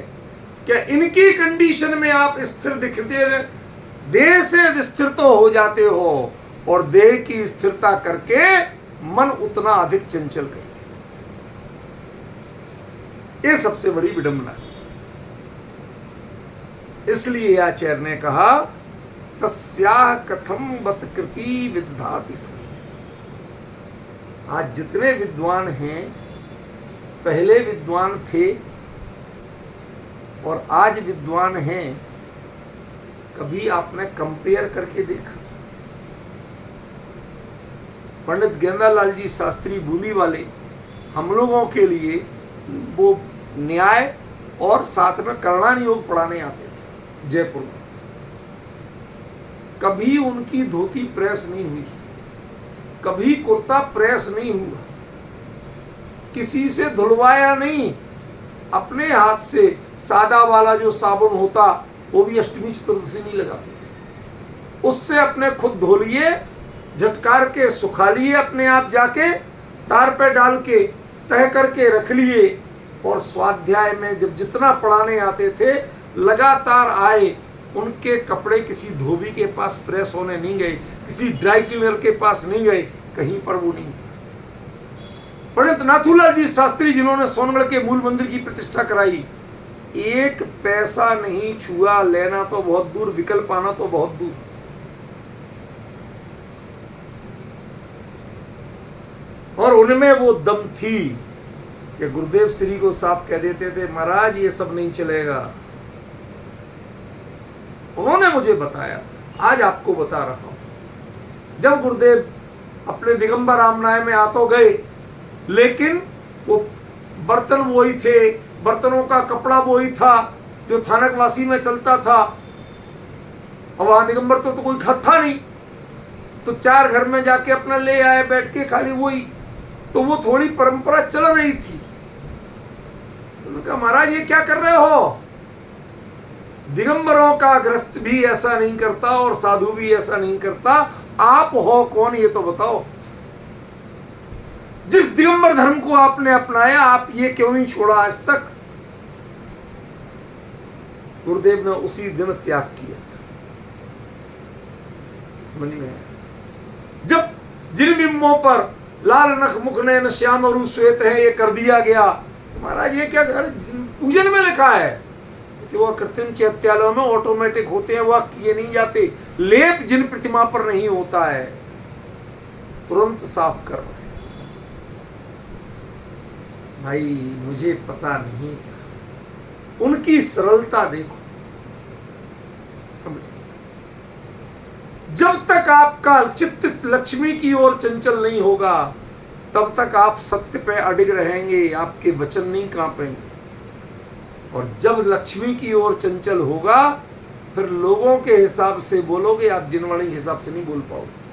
कि इनकी कंडीशन में आप स्थिर दिखते, देह से स्थिर तो हो जाते हो, और देह की स्थिरता करके मन उतना अधिक चंचल कर, ये सबसे बड़ी विडंबना है। इसलिए आचार्य ने कहा तस्याह कथम बत कृति विदधाति सम। आज जितने विद्वान हैं, पहले विद्वान थे और आज विद्वान हैं, कभी आपने कंपेयर करके देखा? पंडित गेंदालाल जी शास्त्री बूंदी वाले हम लोगों के लिए वो न्याय और साथ में करणान योग पढ़ाने आते थे जयपुर में। कभी उनकी धोती प्रेस नहीं हुई, कभी कुर्ता प्रेस नहीं हुआ, किसी से धुलवाया नहीं, अपने हाथ से सादा वाला जो साबुन होता वो भी अष्टमी चतुर्दशी नहीं लगाते थे, उससे अपने खुद धो लिए, झटकार के सुखा लिए, अपने आप जाके तार पे डाल के तह करके रख लिए। और स्वाध्याय में जब जितना पढ़ाने आते थे लगातार आए, उनके कपड़े किसी धोबी के पास प्रेस होने नहीं गए, किसी ड्राई क्लीनर के पास नहीं गए, कहीं पर वो नहीं। पंडित नाथूलाल जी शास्त्री जिन्होंने सोनगढ़ के मूल मंदिर की प्रतिष्ठा कराई, एक पैसा नहीं छुआ, लेना तो बहुत दूर, विकल्प आना तो बहुत दूर। और उनमें वो दम थी कि गुरुदेव श्री को साफ कह देते थे महाराज ये सब नहीं चलेगा। उन्होंने मुझे बताया, आज आपको बता रहा हूं। जब गुरुदेव अपने दिगंबर रामनाय में आ तो गए, लेकिन वो बर्तन वही थे, बर्तनों का कपड़ा वही था जो थानकवासी में चलता था। और वहां दिगंबर तो कोई था नहीं, तो चार घर में जाके अपना ले आए, बैठ के खाली वही, तो वो थोड़ी परंपरा चल रही थी। उन्होंने कहा महाराज ये क्या कर रहे हो? दिगंबरों का ग्रस्त भी ऐसा नहीं करता और साधु भी ऐसा नहीं करता, आप हो कौन ये तो बताओ। जिस दिगंबर धर्म को आपने अपनाया, आप ये क्यों नहीं छोड़ा आज तक? गुरुदेव ने उसी दिन त्याग किया था। समझ में आया? जब जिन बिंबों पर लाल नख मुख नयन श्याम और श्वेत है ये कर दिया गया, तो महाराज ये क्या पूजन में लिखा है कि वह कृत्रिम चैत्यालयों में ऑटोमेटिक होते हैं, वह किए नहीं जाते। लेप जिन प्रतिमा पर नहीं होता है तुरंत साफ कर रहे। भाई मुझे पता नहीं था, उनकी सरलता देखो, समझ। जब तक आपका चित्त लक्ष्मी की ओर चंचल नहीं होगा, तब तक आप सत्य पे अडिग रहेंगे, आपके वचन नहीं कांपेंगे। और जब लक्ष्मी की ओर चंचल होगा फिर लोगों के हिसाब से बोलोगे, आप जिनवाणी के हिसाब से नहीं बोल पाओगे,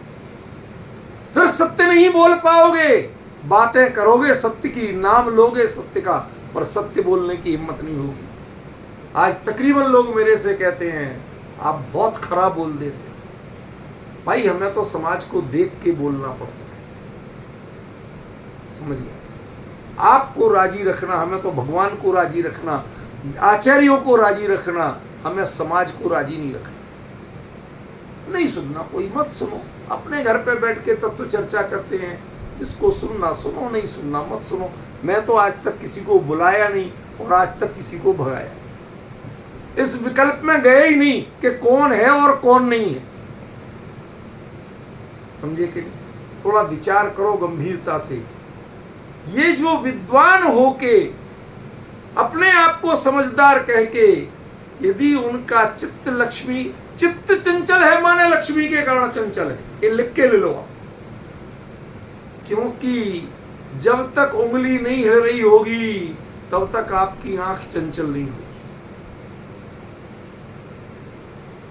फिर सत्य नहीं बोल पाओगे। बातें करोगे सत्य की, नाम लोगे सत्य का, पर सत्य बोलने की हिम्मत नहीं होगी। आज तकरीबन लोग मेरे से कहते हैं आप बहुत खराब बोल देते हैं। भाई हमें तो समाज को देख के बोलना पड़ता है, समझिए। आपको राजी रखना, हमें तो भगवान को राजी रखना, आचार्यों को राजी रखना, हमें समाज को राजी नहीं रखना। नहीं सुनना कोई मत सुनो, अपने घर पे बैठ के तत्व चर्चा करते हैं, जिसको सुनना सुनो, नहीं सुनना मत सुनो। मैं तो आज तक किसी को बुलाया नहीं और आज तक किसी को भगाया, इस विकल्प में गए ही नहीं कि कौन है और कौन नहीं है, समझे कि नहीं? थोड़ा विचार करो गंभीरता से। ये जो विद्वान होके अपने आप को समझदार कह के यदि उनका चित्त लक्ष्मी, चित्त चंचल है माने लक्ष्मी के कारण चंचल है, ये लिख के ले लो आप। क्योंकि जब तक उंगली नहीं हिल रही होगी तब तक आपकी आंख चंचल नहीं होगी।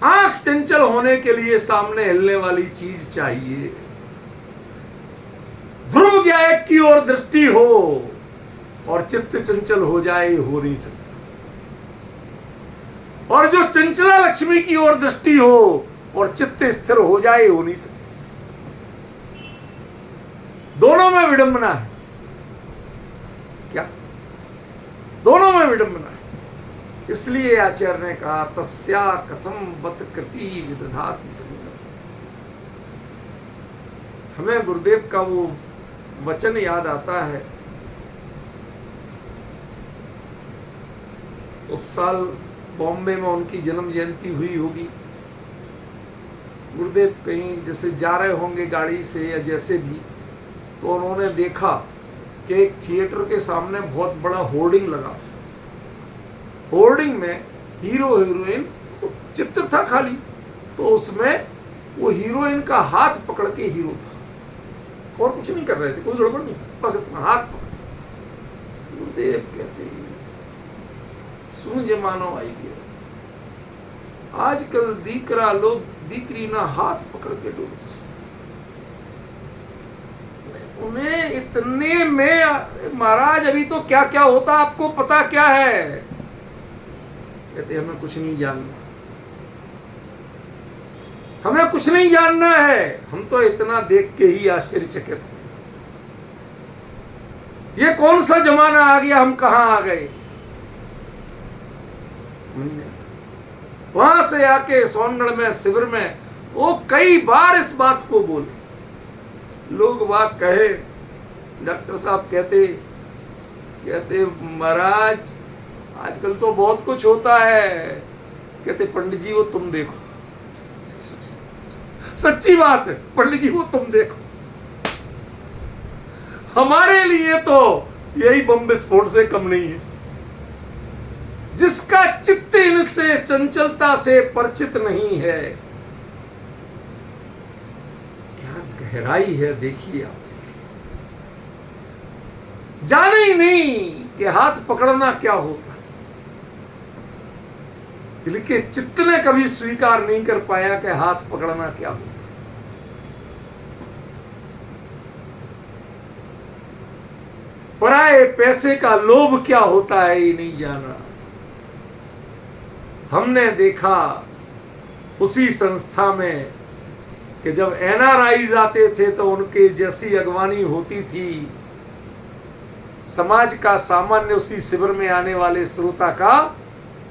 आंख चंचल होने के लिए सामने हिलने वाली चीज चाहिए। ध्रुव गायक की ओर दृष्टि हो और चित्त चंचल हो जाए, हो नहीं सकता। और जो चंचला लक्ष्मी की ओर दृष्टि हो और चित्त स्थिर हो जाए, हो नहीं सकता। दोनों में विडंबना है क्या? दोनों में विडंबना है। इसलिए आचार्य ने कहा तस्या कथम बत कृति विदधाति संगम। हमें गुरुदेव का वो वचन याद आता है। उस साल बॉम्बे में उनकी जन्म जयंती हुई होगी। गुरुदेव कहीं जैसे जा रहे होंगे गाड़ी से या जैसे भी, तो उन्होंने देखा कि एक थिएटर के सामने बहुत बड़ा होर्डिंग लगा था। होर्डिंग में हीरो हीरोइन तो चित्र था खाली, तो उसमें वो हीरोइन का हाथ पकड़ के हीरो था और कुछ नहीं कर रहे थे, कोई गड़बड़ नहीं, बस इतना हाथ पकड़। गुरुदेव कहते सुन जमानो आई गया, आजकल दीकरा लोग दीकरी ना हाथ पकड़ के डोल, उन्हें इतने में महाराज अभी तो क्या क्या होता आपको पता क्या है? कहते हमें कुछ नहीं जानना, हमें कुछ नहीं जानना है, हम तो इतना देख के ही आश्चर्यचकित हैं। ये कौन सा जमाना आ गया, हम कहां आ गए? समझ में? वहां से आके सोनगढ़ में शिविर में वो कई बार इस बात को बोले। लोग बात कहे, डॉक्टर साहब कहते महाराज आजकल तो बहुत कुछ होता है। कहते पंडित जी वो तुम देखो, सच्ची बात है, पंडित जी वो तुम देखो। हमारे लिए तो यही बम विस्फोट से कम नहीं है। जिसका चित्त इनसे चंचलता से परिचित नहीं है, क्या गहराई है देखिए आप। जाने ही नहीं कि हाथ पकड़ना क्या होता, दिल के चित्त ने कभी स्वीकार नहीं कर पाया कि हाथ पकड़ना क्या होता। पराए पैसे का लोभ क्या होता है ये नहीं जाना। हमने देखा उसी संस्था में कि जब एनआरआईज आते थे तो उनके जैसी अगवानी होती थी। समाज का सामान्य उसी शिविर में आने वाले श्रोता का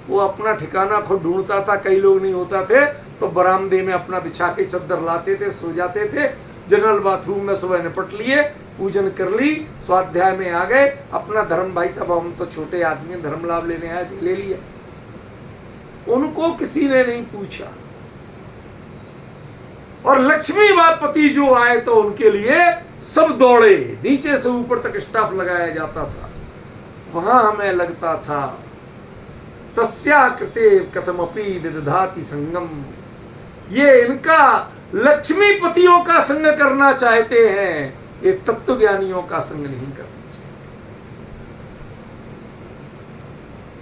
वो अपना ठिकाना खुद ढूंढता था। कई लोग नहीं होता थे तो बरामदे में अपना बिछा के चद्दर लाते थे, सो जाते थे। जनरल बाथरूम में सुबह निपट लिए, पूजन कर ली, स्वाध्याय में आ गए, अपना धर्म, भाई साहब हम तो छोटे आदमी धर्म लाभ लेने आए थे, ले लिया। उनको किसी ने नहीं पूछा। और लक्ष्मीपति जो आए तो उनके लिए सब दौड़े, नीचे से ऊपर तक स्टाफ लगाया जाता था। वहां हमें लगता था तस्या कृते कथमपि विदधाति संगम। ये इनका लक्ष्मीपतियों का संग करना चाहते हैं ये तत्वज्ञानियों का संग नहीं करना चाहिए।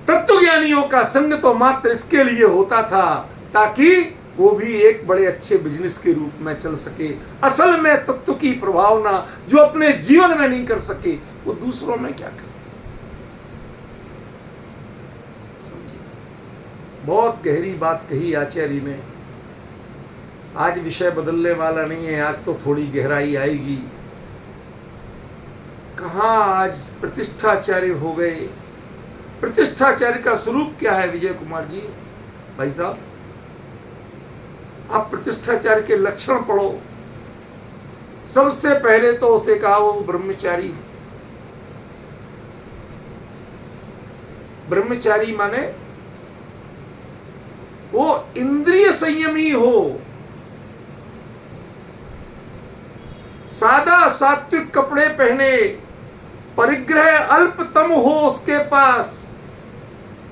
तत्वज्ञानियों का संग तो मात्र इसके लिए होता था ताकि वो भी एक बड़े अच्छे बिजनेस के रूप में चल सके। असल में तत्व की प्रभावना जो अपने जीवन में नहीं कर सके वो दूसरों में क्या करे। समझिए, बहुत गहरी बात कही आचार्य ने। आज विषय बदलने वाला नहीं है, आज तो थोड़ी गहराई आएगी। कहाँ आज प्रतिष्ठाचार्य हो गए। प्रतिष्ठाचार्य का स्वरूप क्या है विजय कुमार जी, भाई साहब? आप प्रतिष्ठाचार्य के लक्षण पढ़ो। सबसे पहले तो उसे कहा वो ब्रह्मचारी। ब्रह्मचारी माने वो इंद्रिय संयमी हो, सादा सात्विक कपड़े पहने, परिग्रह अल्पतम हो उसके पास,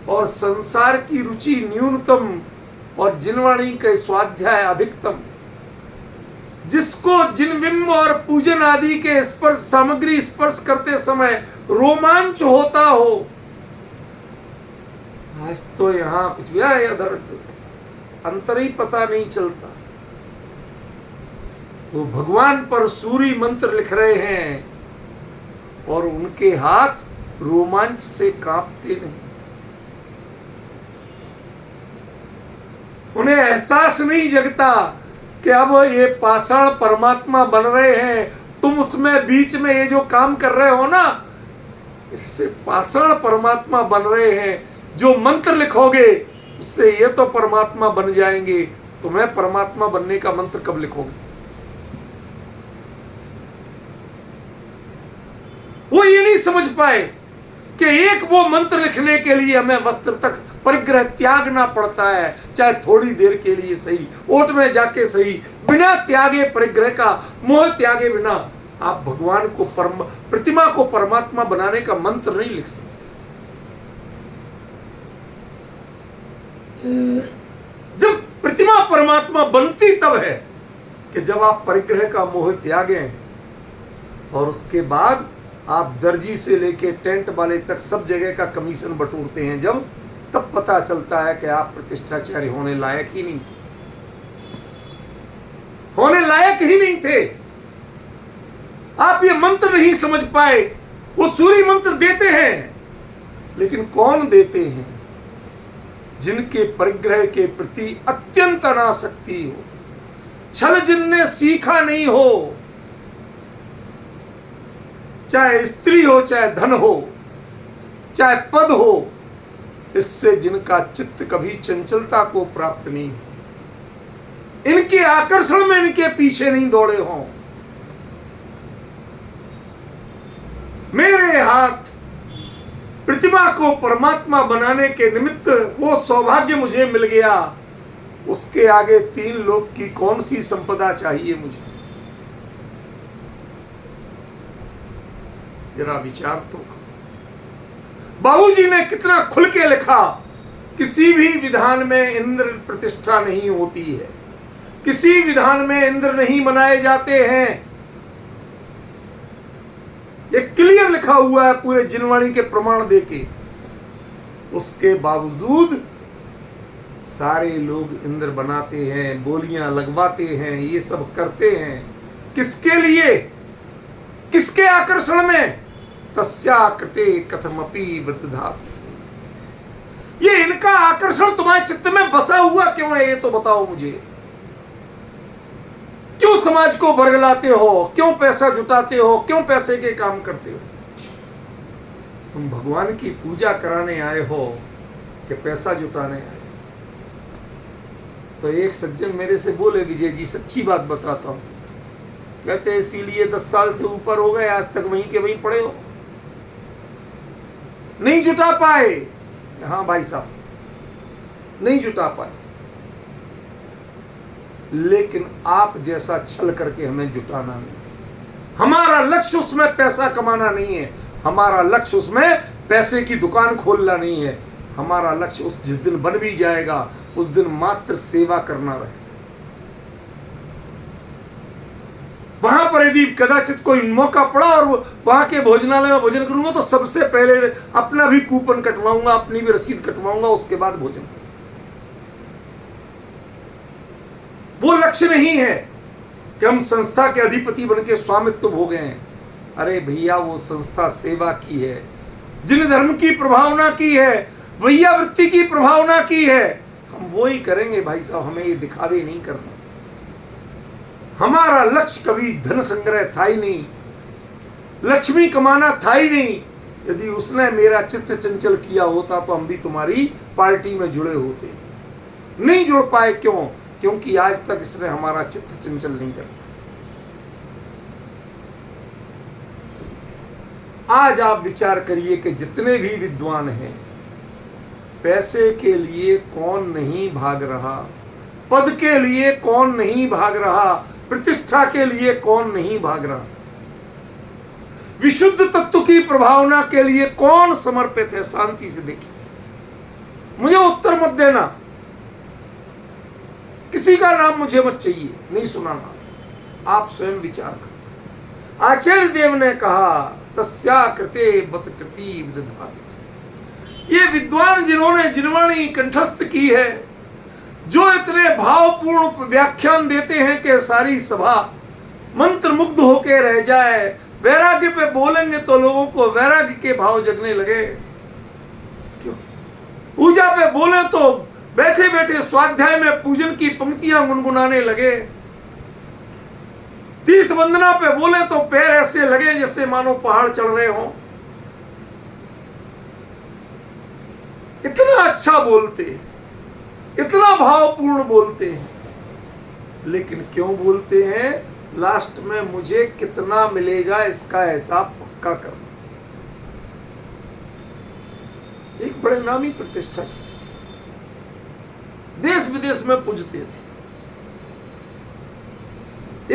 और संसार की रुचि न्यूनतम और जिनवाणी के स्वाध्याय अधिकतम। जिसको जिनविम्ब और पूजन आदि के स्पर्श सामग्री स्पर्श करते समय रोमांच होता हो। आज तो यहां कुछ भी है, अदर अंतर ही पता नहीं चलता। वो भगवान पर सूरी मंत्र लिख रहे हैं और उनके हाथ रोमांच से कांपते नहीं। उन्हें एहसास नहीं जगता कि अब ये पाषाण परमात्मा बन रहे हैं, तुम उसमें बीच में ये जो काम कर रहे हो ना, इससे पाषाण परमात्मा बन रहे हैं। जो मंत्र लिखोगे उससे ये तो परमात्मा बन जाएंगे, तुम्हें परमात्मा बनने का मंत्र कब लिखोगे? वो ये नहीं समझ पाए कि एक वो मंत्र लिखने के लिए हमें वस्त्र तक परिग्रह त्यागना पड़ता है, चाहे थोड़ी देर के लिए सही, ओट में जाके सही। बिना त्यागे परिग्रह का, मोह त्यागे बिना आप भगवान को प्रतिमा को परमात्मा बनाने का मंत्र नहीं लिख सकते। जब प्रतिमा परमात्मा बनती तब है कि जब आप परिग्रह का मोह त्यागें और उसके बाद आप दर्जी से लेके टेंट वाले तक सब जगह का कमीशन बटोरते हैं, जब तब पता चलता है कि आप प्रतिष्ठाचार्य होने लायक ही नहीं थे, होने लायक ही नहीं थे। आप ये मंत्र नहीं समझ पाए। वो सूर्य मंत्र देते हैं, लेकिन कौन देते हैं? जिनके परिग्रह के प्रति अत्यंत अनासक्ति हो, छल जिनने सीखा नहीं हो, चाहे स्त्री हो, चाहे धन हो, चाहे पद हो, इससे जिनका चित्त कभी चंचलता को प्राप्त नहीं, इनके आकर्षण में इनके पीछे नहीं दौड़े हों। मेरे हाथ प्रतिमा को परमात्मा बनाने के निमित्त वो सौभाग्य मुझे मिल गया, उसके आगे 3 लोक की कौन सी संपदा चाहिए मुझे? जरा विचार तो। बाबूजी ने कितना खुल के लिखा, किसी भी विधान में इंद्र प्रतिष्ठा नहीं होती है, किसी विधान में इंद्र नहीं बनाए जाते हैं। ये क्लियर लिखा हुआ है पूरे जिनवाणी के प्रमाण देके। उसके बावजूद सारे लोग इंद्र बनाते हैं, बोलियां लगवाते हैं, ये सब करते हैं। किसके लिए? किसके आकर्षण में? तस्याकृते कथमपि वृद्धधाति। ये इनका आकर्षण तुम्हारे चित्त में बसा हुआ क्यों है, ये तो बताओ मुझे। क्यों समाज को बरगलाते हो? क्यों पैसा जुटाते हो? क्यों पैसे के काम करते हो? तुम भगवान की पूजा कराने आए हो कि पैसा जुटाने आए? तो एक सज्जन मेरे से बोले, विजय जी सच्ची बात बताता हूं, कहते इसीलिए 10 साल से ऊपर हो गए, आज तक वहीं के वहीं पड़े हो, नहीं जुटा पाए। हाँ भाई साहब, नहीं जुटा पाए, लेकिन आप जैसा छल करके हमें जुटाना नहीं। हमारा लक्ष्य उसमें पैसा कमाना नहीं है, हमारा लक्ष्य उसमें पैसे की दुकान खोलना नहीं है। हमारा लक्ष्य उस जिस दिन बन भी जाएगा उस दिन मात्र सेवा करना रहे। वहां पर यदि कदाचित कोई मौका पड़ा और वहां के भोजनालय में भोजन करूंगा तो सबसे पहले अपना भी कूपन कटवाऊंगा, अपनी भी रसीद कटवाऊंगा, उसके बाद भोजन करूंगा। वो लक्ष्य नहीं है कि हम संस्था के अधिपति बन के स्वामित्व भोगे हैं। अरे भैया, वो संस्था सेवा की है, जिन धर्म की प्रभावना की है, भैया वृत्ति की प्रभावना की है, हम वो ही करेंगे भाई साहब। हमें ये दिखावे नहीं करना। हमारा लक्ष्य कभी धन संग्रह था ही नहीं, लक्ष्मी कमाना था ही नहीं। यदि उसने मेरा चित्त चंचल किया होता तो हम भी तुम्हारी पार्टी में जुड़े होते। नहीं जुड़ पाए, क्यों? क्योंकि आज तक इसने हमारा चित्त चंचल नहीं कर पाया। आज आप विचार करिए कि जितने भी विद्वान हैं, पैसे के लिए कौन नहीं भाग रहा, पद के लिए कौन नहीं भाग रहा, प्रतिष्ठा के लिए कौन नहीं भाग रहा, विशुद्ध तत्व की प्रभावना के लिए कौन समर्पित है? शांति से देखिए, मुझे उत्तर मत देना, किसी का नाम मुझे मत चाहिए, नहीं सुनाना, आप स्वयं विचार करो। आचार्य देव ने कहा तस्या कृते बत कृति विदधाति। ये विद्वान जिन्होंने जिनवाणी कंठस्थ की है, जो इतने भावपूर्ण व्याख्यान देते हैं कि सारी सभा मंत्र मुग्ध होकर रह जाए, वैराग्य पे बोलेंगे तो लोगों को वैराग्य के भाव जगने लगे। क्यों? पूजा पे बोले तो बैठे बैठे स्वाध्याय में पूजन की पंक्तियां गुनगुनाने लगे। तीर्थ वंदना पे बोले तो पैर ऐसे लगे जैसे मानो पहाड़ चढ़ रहे हो। इतना अच्छा बोलते, इतना भावपूर्ण बोलते हैं, लेकिन क्यों बोलते हैं? लास्ट में मुझे कितना मिलेगा इसका हिसाब पक्का करना। एक बड़े नामी प्रतिष्ठा थी, देश विदेश में पूजते थे।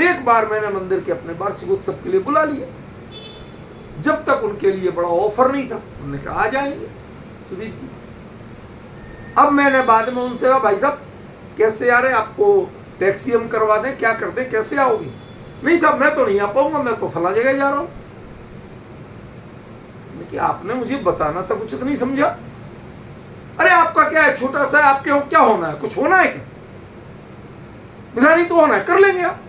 एक बार मैंने मंदिर के अपने वार्षिक उत्सव के लिए बुला लिया। जब तक उनके लिए बड़ा ऑफर नहीं था, उन्होंने कहा आ जाएंगे सुदीप जी। अब मैंने बाद में उनसे कहा भाई साहब कैसे आ रहे, आपको टैक्सी हम करवा दें, क्या कर दें, कैसे आओगे? नहीं साहब मैं तो नहीं आ पाऊंगा, मैं तो फला जगह जा रहा हूं। कि आपने मुझे बताना था, कुछ तो नहीं समझा। अरे आपका क्या है, छोटा सा है, आपके क्या होना है, कुछ होना है क्या? विधानी तो होना है, कर लेंगे आप।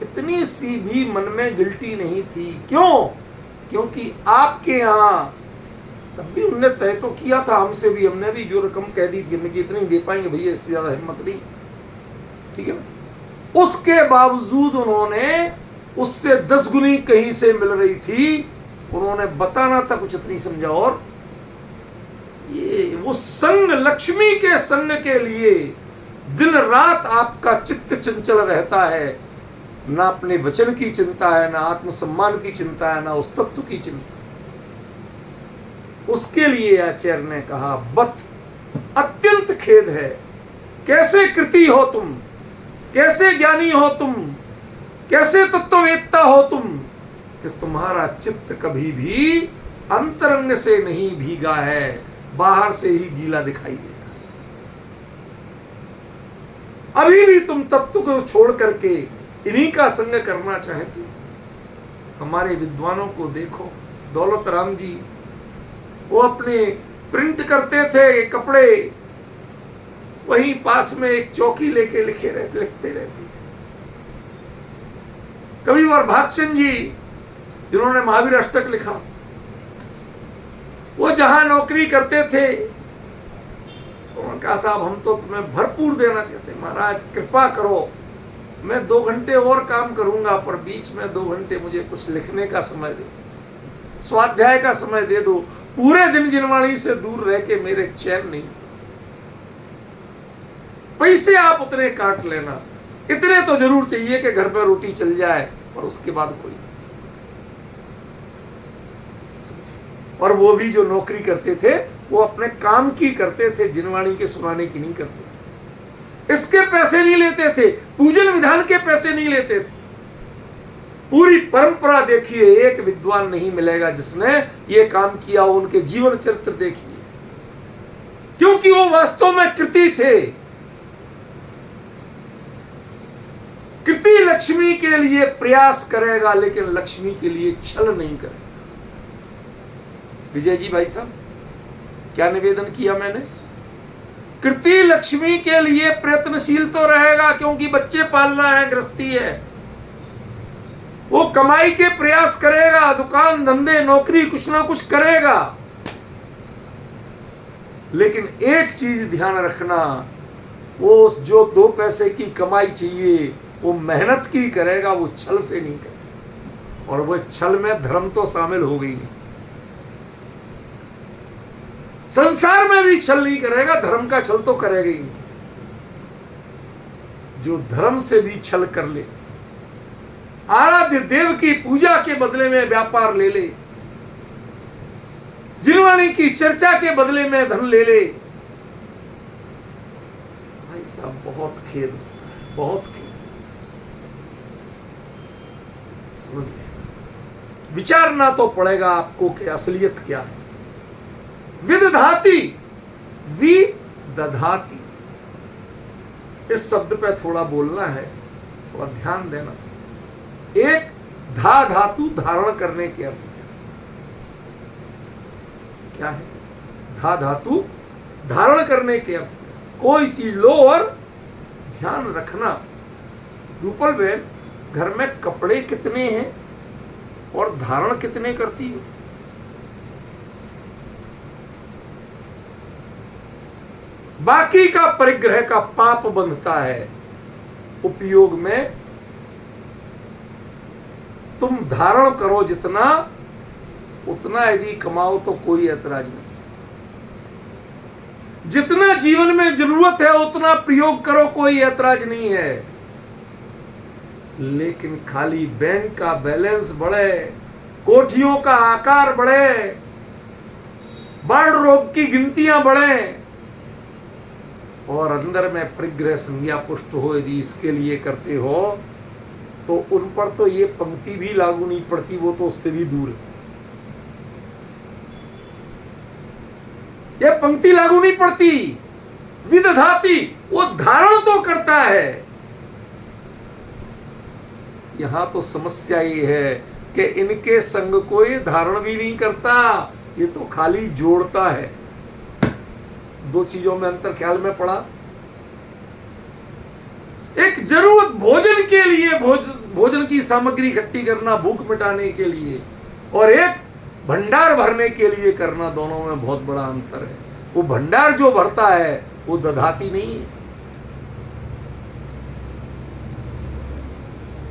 इतनी सी भी मन में गिल्टी नहीं थी। क्यों? क्योंकि आपके यहां तब भी उनने तय तो किया था हमसे भी, हमने भी जो रकम कह दी थी, हमने कि इतनी दे पाएंगे भैया, इससे ज्यादा हिम्मत नहीं, ठीक है ना। उसके बावजूद उन्होंने उससे 10 गुनी कहीं से मिल रही थी, उन्होंने बताना था, कुछ इतनी समझा। और ये वो संग, लक्ष्मी के संग के लिए दिन रात आपका चित्त चंचल रहता है। ना अपने वचन की चिंता है, ना आत्मसम्मान की चिंता है, ना उस तत्व की चिंता। उसके लिए आचार्य ने कहा बत, अत्यंत खेद है, कैसे कृति हो तुम, कैसे ज्ञानी हो तुम, कैसे तत्ववेत्ता हो तुम, कि तुम्हारा चित्त कभी भी अंतरंग से नहीं भीगा है, बाहर से ही गीला दिखाई देता। अभी भी तुम तत्व को छोड़ करके इन्हीं का संग करना चाहते हो। हमारे विद्वानों को देखो, दौलत राम जी, वो अपने प्रिंट करते थे कपड़े, वहीं पास में एक चौकी लेके लिखते रहते थे। कभी बार भागचंद जी जिन्होंने महावीर अष्टक लिखा, वो जहां नौकरी करते थे, उन्होंने कहा साहब हम तो तुम्हें भरपूर देना चाहते, महाराज कृपा करो, मैं 2 घंटे और काम करूंगा, पर बीच में 2 घंटे मुझे कुछ लिखने का समय दे, स्वाध्याय का समय दे दो। पूरे दिन जिनवाणी से दूर रह के मेरे चैन नहीं। पैसे आप उतने काट लेना, इतने तो जरूर चाहिए कि घर पर रोटी चल जाए, और उसके बाद कोई। और वो भी जो नौकरी करते थे वो अपने काम की करते थे, जिनवाणी के सुनाने की नहीं करते थे। इसके पैसे नहीं लेते थे, पूजन विधान के पैसे नहीं लेते थे। पूरी परंपरा देखिए, एक विद्वान नहीं मिलेगा जिसने ये काम किया। उनके जीवन चरित्र देखिए, क्योंकि वो वास्तव में कृति थे। कृति कीर्ति लक्ष्मी के लिए प्रयास करेगा, लेकिन लक्ष्मी के लिए छल नहीं करेगा। विजय जी भाई साहब, क्या निवेदन किया मैंने? कीर्ति लक्ष्मी के लिए प्रयत्नशील तो रहेगा, क्योंकि बच्चे पालना है, गृहस्थी है, वो कमाई के प्रयास करेगा, दुकान धंधे नौकरी कुछ ना कुछ करेगा। लेकिन एक चीज ध्यान रखना, वो जो 2 पैसे की कमाई चाहिए वो मेहनत की करेगा, वो छल से नहीं करेगा। और वो छल में धर्म तो शामिल हो गई नहीं। संसार में भी छल नहीं करेगा, धर्म का छल तो करेगा ही नहीं। जो धर्म से भी छल कर ले, आराध्य देव की पूजा के बदले में व्यापार ले ले, जिनवाणी की चर्चा के बदले में धन ले ले, भाई साहब बहुत खेद होता है, बहुत खेद। समझ गए? विचारना तो पड़ेगा आपको कि असलियत क्या है। विदधाति, विदधाति, इस शब्द पे थोड़ा बोलना है, थोड़ा ध्यान देना। एक धा धातु धारण करने के अर्थ क्या है? धा धातु धारण करने के अर्थ में कोई चीज लो और ध्यान रखना। रूपल बहन, घर में कपड़े कितने हैं और धारण कितने करती हो? बाकी का परिग्रह का पाप बंधता है, उपयोग में तुम धारण करो जितना, उतना यदि कमाओ तो कोई ऐतराज नहीं। जितना जीवन में जरूरत है उतना प्रयोग करो, कोई ऐतराज नहीं है। लेकिन खाली बैंक का बैलेंस बढ़े, कोठियों का आकार बढ़े, वार्डरोब की गिनतियां बढ़े और अंदर में परिग्रह संज्ञा पुष्ट हो, यदि इसके लिए करते हो तो उन पर तो ये पंक्ति भी लागू नहीं पड़ती, वो तो उससे भी दूर है। ये पंक्ति लागू नहीं पड़ती। विदधाति, वो धारण तो करता है। यहां तो समस्या ये है कि इनके संग को ये धारण भी नहीं करता, ये तो खाली जोड़ता है। 2 चीजों में अंतर ख्याल में पड़ा। एक जरूरत भोजन के लिए, भोजन की सामग्री इकट्ठी करना भूख मिटाने के लिए, और एक भंडार भरने के लिए करना, दोनों में बहुत बड़ा अंतर है। वो भंडार जो भरता है वो दधाती नहीं है।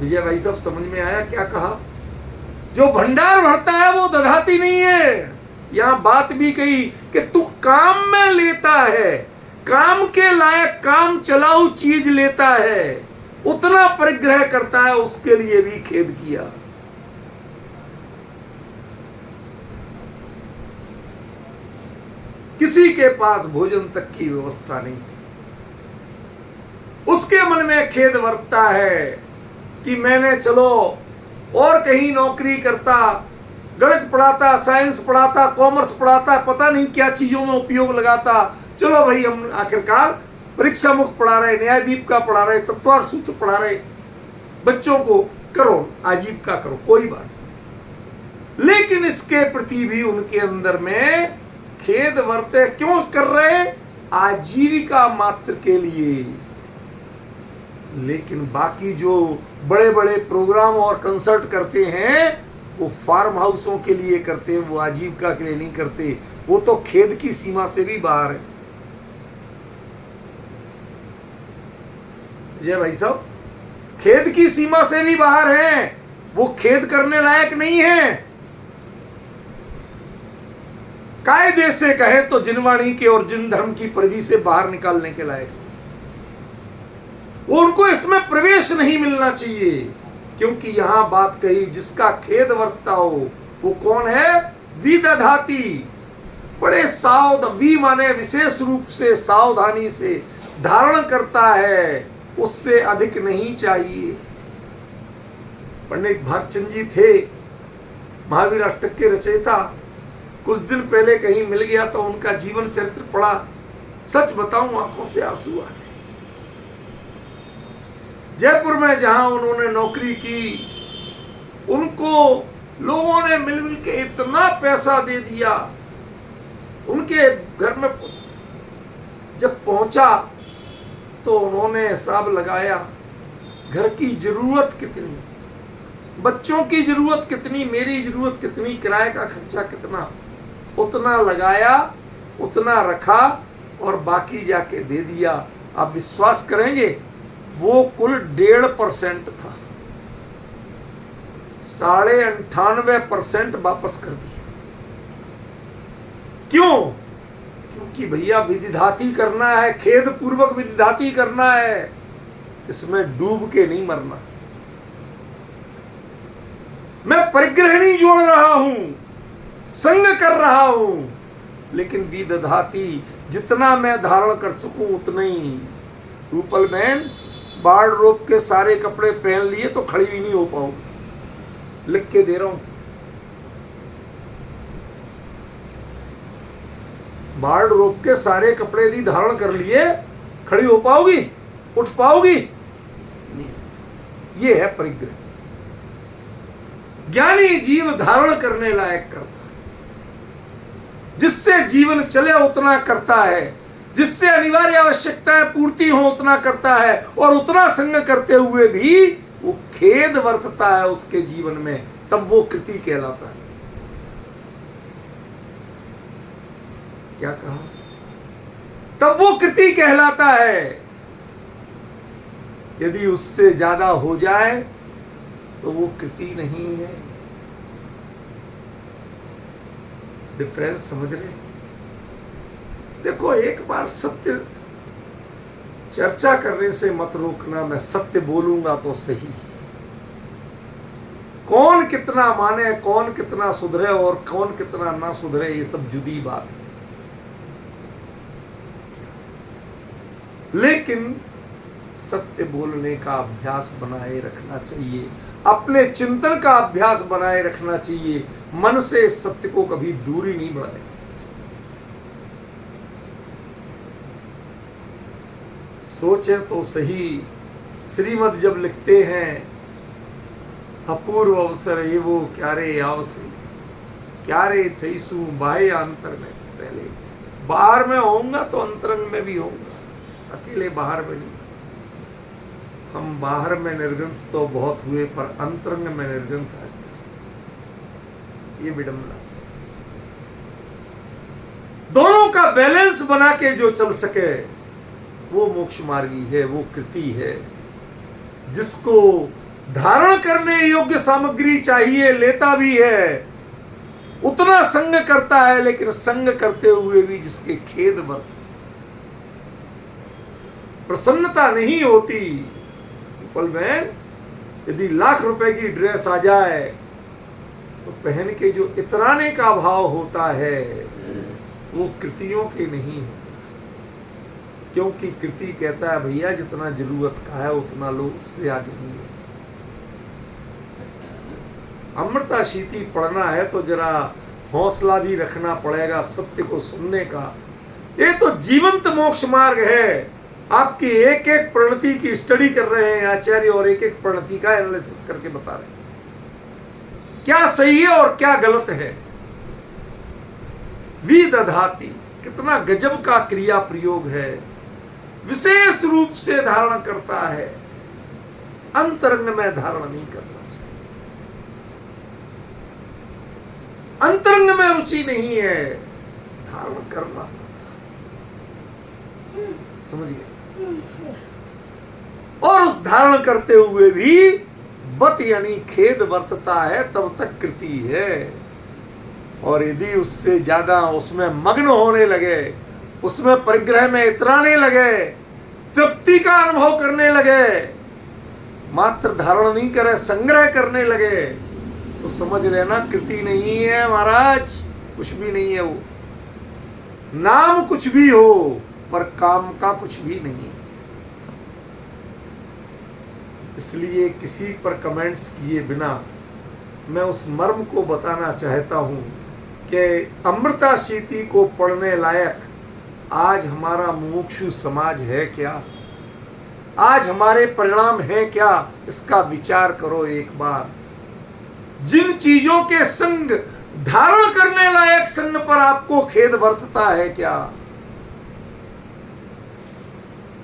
विजय भाई साहब, समझ में आया क्या कहा? जो भंडार भरता है वो दधाती नहीं है। यहां बात भी कही कि तू काम में लेता है, काम के लायक काम चलाऊ चीज लेता है, उतना परिग्रह करता है, उसके लिए भी खेद किया। किसी के पास भोजन तक की व्यवस्था नहीं थी, उसके मन में खेद बरतता है कि मैंने चलो और कहीं नौकरी करता, गणित पढ़ाता, साइंस पढ़ाता, कॉमर्स पढ़ाता, पता नहीं क्या चीजों में उपयोग लगाता। चलो भाई, हम आखिरकार परीक्षा मुख पढ़ा रहे, न्यायदीप का पढ़ा रहे, तत्वार सूत्र पढ़ा रहे, बच्चों को करो, आजीविका करो, कोई बात नहीं। लेकिन इसके प्रति भी उनके अंदर में खेद वर्ते। क्यों कर रहे? आजीविका मात्र के लिए। लेकिन बाकी जो बड़े बड़े प्रोग्राम और कंसर्ट करते हैं वो फार्म हाउसों के लिए करते हैं, वो आजीविका के लिए नहीं करते। वो तो खेद की सीमा से भी बाहर है। जय भाई साहब, खेद की सीमा से भी बाहर है, वो खेद करने लायक नहीं है। कायदे से कहे तो जिनवाणी के और जिन धर्म की परिधि से बाहर निकालने के लायक, वो उनको इसमें प्रवेश नहीं मिलना चाहिए। क्योंकि यहां बात कही जिसका खेद वर्तता हो, वो कौन है? विदधाति। बड़े वी माने विशेष रूप से, सावधानी से धारण करता है, उससे अधिक नहीं चाहिए। पंडित भागचंद जी थे, महावीर अष्टक के रचयिता। कुछ दिन पहले कहीं मिल गया तो उनका जीवन चरित्र पढ़ा, सच बताऊं आंखों से आंसू आ गए। जयपुर में जहां उन्होंने नौकरी की, उनको लोगों ने मिल के इतना पैसा दे दिया। उनके घर में जब पहुंचा तो उन्होंने हिसाब लगाया, घर की जरूरत कितनी, बच्चों की जरूरत कितनी, मेरी जरूरत कितनी, किराए का खर्चा कितना, उतना लगाया, उतना रखा और बाकी जाके दे दिया। आप विश्वास करेंगे, वो कुल 1.5% था, 98.5% वापस कर दिया। क्यों? क्योंकि भैया विधिधाती करना है, खेद पूर्वक विधिधाती करना है, इसमें डूब के नहीं मरना। मैं परिग्रह नहीं जोड़ रहा हूं, संग कर रहा हूं, लेकिन विदधाती जितना मैं धारण कर सकूं उतना ही। रूपल बहन, वार्डरोब के सारे कपड़े पहन लिए तो खड़ी भी नहीं हो पाऊंगी, लिख के दे रहा हूं। वार्डरोब के सारे कपड़े भी धारण कर लिए, खड़ी हो पाओगी, उठ पाओगी नहीं। ये है परिग्रह। ज्ञानी जीव धारण करने लायक करता है, जिससे जीवन चले उतना करता है, जिससे अनिवार्य आवश्यकताएं पूर्ति हो उतना करता है, और उतना संग करते हुए भी वो खेद वर्तता है उसके जीवन में, तब वो कृति कहलाता है। क्या कहा? तब वो कृति कहलाता है। यदि उससे ज्यादा हो जाए तो वो कृति नहीं है। डिफरेंस समझ रहे? देखो, एक बार सत्य चर्चा करने से मत रोकना, मैं सत्य बोलूंगा तो सही। कौन कितना माने, कौन कितना सुधरे और कौन कितना ना सुधरे, ये सब जुदी बात है। लेकिन सत्य बोलने का अभ्यास बनाए रखना चाहिए, अपने चिंतन का अभ्यास बनाए रखना चाहिए। मन से सत्य को कभी दूरी नहीं बढ़ाए। सोचे तो सही, श्रीमद् जब लिखते हैं, अपूर्व अवसर एवो क्यारे आवसे, क्यारे थईसु बाह्य अंतर में। पहले बाहर में होऊंगा तो अंतरंग में भी होऊंगा, अकेले बाहर में नहीं। हम बाहर में निर्ग्रंथ तो बहुत हुए, पर अंतरंग में निर्ग्रंथ आज तक। ये विडंबना। दोनों का बैलेंस बना के जो चल सके वो मोक्ष मार्गी है, वो कृति है। जिसको धारण करने योग्य सामग्री चाहिए, लेता भी है, उतना संग करता है, लेकिन संग करते हुए भी जिसके खेद वर्त, प्रसन्नता नहीं होती। पल में यदि लाख रुपए की ड्रेस आ जाए तो पहन के जो इतराने का भाव होता है वो कृतियों के नहीं होता। क्योंकि कृति कहता है भैया जितना जरूरत का है उतना लो, उससे आगे नहीं है। अमृता शीति पढ़ना है तो जरा हौसला भी रखना पड़ेगा सत्य को सुनने का। ये तो जीवंत मोक्ष मार्ग है। आपकी एक एक प्रणति की स्टडी कर रहे हैं आचार्य, और एक एक प्रणति का एनालिसिस करके बता रहे हैं क्या सही है और क्या गलत है। विदधाति कितना गजब का क्रिया प्रयोग है। विशेष रूप से धारण करता है, अंतरंग में धारण नहीं करना चाहिए। अंतरंग में रुचि नहीं है, धारण करना पड़ता। समझ गए? और उस धारण करते हुए भी बत यानी खेद वर्तता है, तब तक कृति है। और यदि उससे ज्यादा उसमें मग्न होने लगे, उसमें परिग्रह में इतराने लगे, तृप्ति का अनुभव करने लगे, मात्र धारण नहीं करे संग्रह करने लगे, तो समझ लेना कृति नहीं है महाराज, कुछ भी नहीं है। वो नाम कुछ भी हो पर काम का कुछ भी नहीं। इसलिए किसी पर कमेंट्स किए बिना मैं उस मर्म को बताना चाहता हूं कि अमृता शीति को पढ़ने लायक आज हमारा मुमुक्षु समाज है क्या? आज हमारे परिणाम हैं क्या, इसका विचार करो एक बार। जिन चीजों के संग धारण करने लायक संग पर आपको खेद वर्तता है क्या,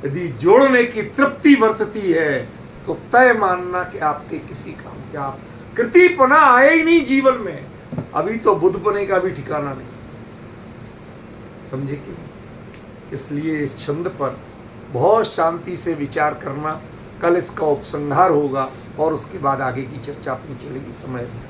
यदि जोड़ने की तृप्ति वर्तती है तो तय मानना कि आपके किसी काम के आप कृतिपना आए ही नहीं जीवन में, अभी तो बुद्धपने का भी ठिकाना नहीं। समझे कि नहीं? इसलिए इस छंद पर बहुत शांति से विचार करना। कल इसका उपसंहार होगा और उसके बाद आगे की चर्चा अपनी चलेगी समय में।